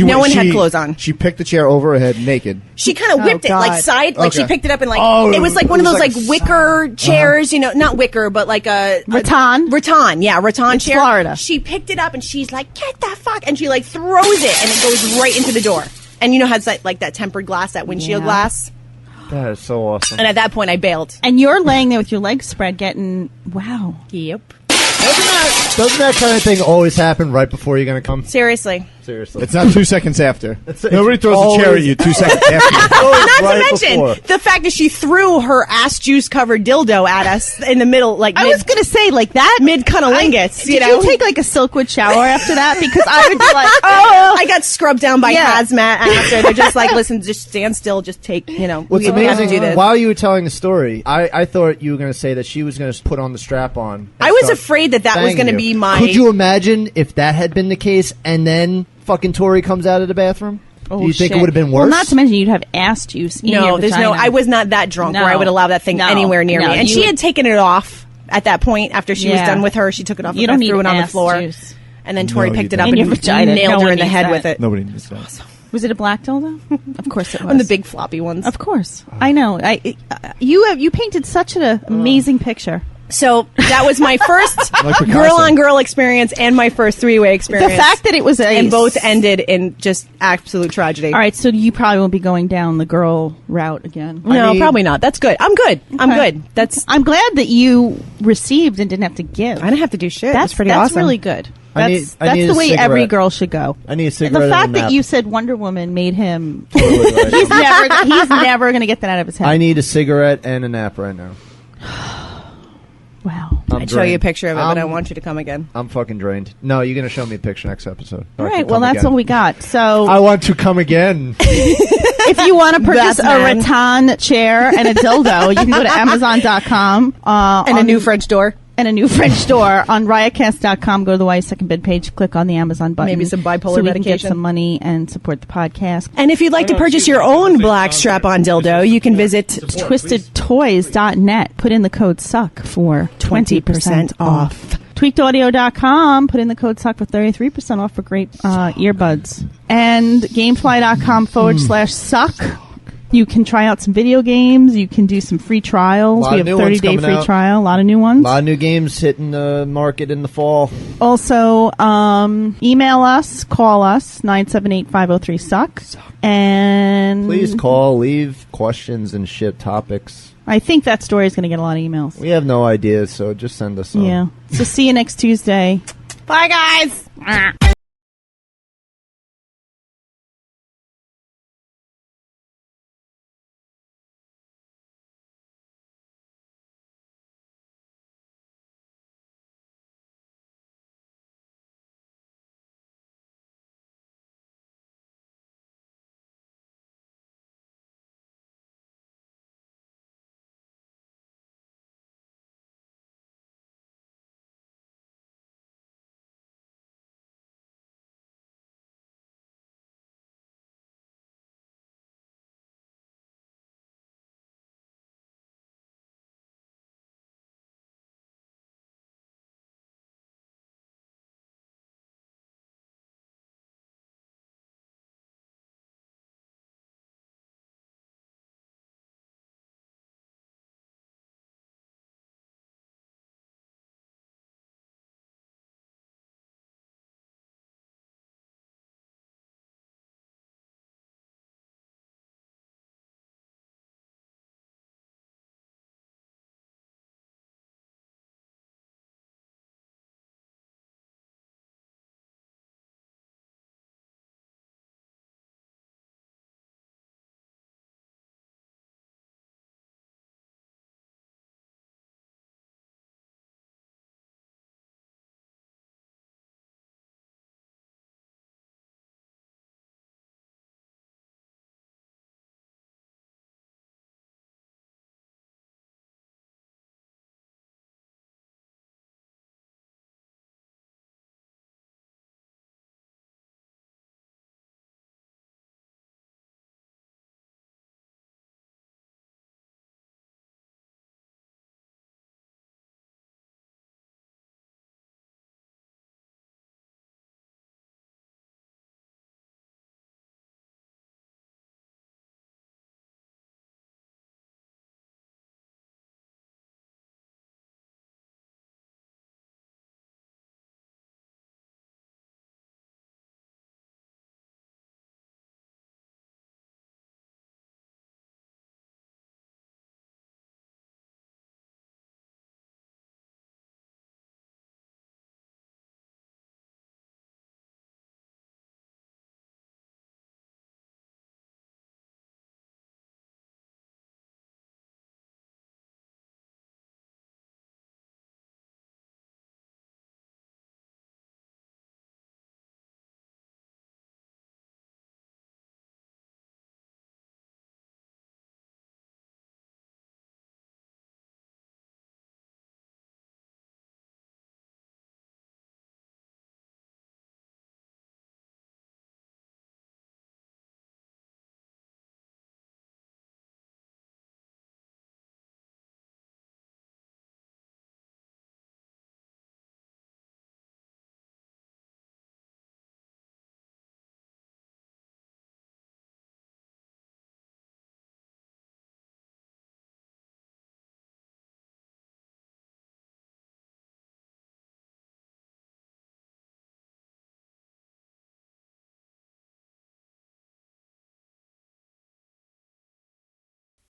No one had clothes on. She picked the chair over her head naked. She kind of whipped it like side, like she Okay. picked it up and like Oh, it was like one of it those was like wicker chairs, you know, not wicker, but like a Rattan? rattan It's chair. Florida. She picked it up and she's like, "Get the fuck!" and she like throws it and it goes right into the door. And you know how it's like that tempered glass, that windshield glass. That is so awesome. And at that point, I bailed. and you're laying there with your legs spread, getting wow. Yep. Doesn't that kind of thing always happen right before you're going to come? Seriously. Seriously. It's not 2 seconds after. It's Nobody throws a chair at always- you 2 seconds after. Not to right mention before. the fact that she threw her ass juice covered dildo at us in the middle, like I was gonna say like that mid cunnilingus. Did You know, you take like a Silkwood shower after that? Because I would be like, oh, I got scrubbed down by Yeah. hazmat after. They're just like, listen, just stand still, just take, you know. What's we have to amazing, do this. while you were telling the story, I thought you were going to say that she was going to put on the strap on. and I was start afraid that was banging going to you. be my. Could you imagine if that had been the case and then fucking Tori comes out of the bathroom? Do you think it would have been worse? Well, not to mention you'd have ass juice. In No, your there's vagina. no. I was not that drunk where I would allow that thing No. anywhere near No, me. And you she would- had taken it off at that point after she was Yeah. done with her. She took it off. You and don't need threw it on the ass floor. juice. And then Tori No, picked you it up don't. In and your vagina. nailed No her one in the needs head that. with it. Nobody needs that. Was it a black dildo? Of course it was. One of the big floppy ones. Of course, I know. You painted such an amazing picture. So that was my first Like Picasso. girl-on-girl experience and my first three-way experience. The fact that it was and both ended in just absolute tragedy. All right, so you probably won't be going down the girl route again. No, probably not. That's good. I'm good. I'm Okay. good. That's. I'm glad that you received and didn't have to give. I didn't have to do shit. That's pretty that's awesome. really good. I That's need the a way every cigarette. girl should go. I need a The cigarette fact and a that nap. you said Wonder Woman made him Totally right. he's never going to get that out of his head. I need a cigarette and a nap right now. Wow. I'm I'd show you a drained. picture of it, but I I'm- want you to come again. I'm fucking drained. No, you're going to show me a picture next episode. All I right, can well, come that's again. all we got. So I want to come again. if you want to purchase a Batman. rattan chair and a dildo, you can go to Amazon.com. And a new French door. And a new French door. On riotcast.com, go to the Y Second Bid page, click on the Amazon button. Maybe some bipolar so we can get medication. some money and support the podcast. And if you'd like to purchase your own black strap-on dildo, you can visit TwistedToys.net. Put in the code SUCK for 20% off. Tweakedaudio.com. Put in the code SUCK for 33% off for great earbuds. And Gamefly.com/suck. You can try out some video games. You can do some free trials. Lot We of have new ones 30-day coming free out. trial. A lot of new ones. A lot of new games hitting the market in the fall. Also, email us, call us, 978-503-SUCK. And Please call, leave questions and shit topics. I think that story is going to get a lot of emails. We have no ideas, so just send us some. Yeah. So see you next Tuesday. Bye, guys.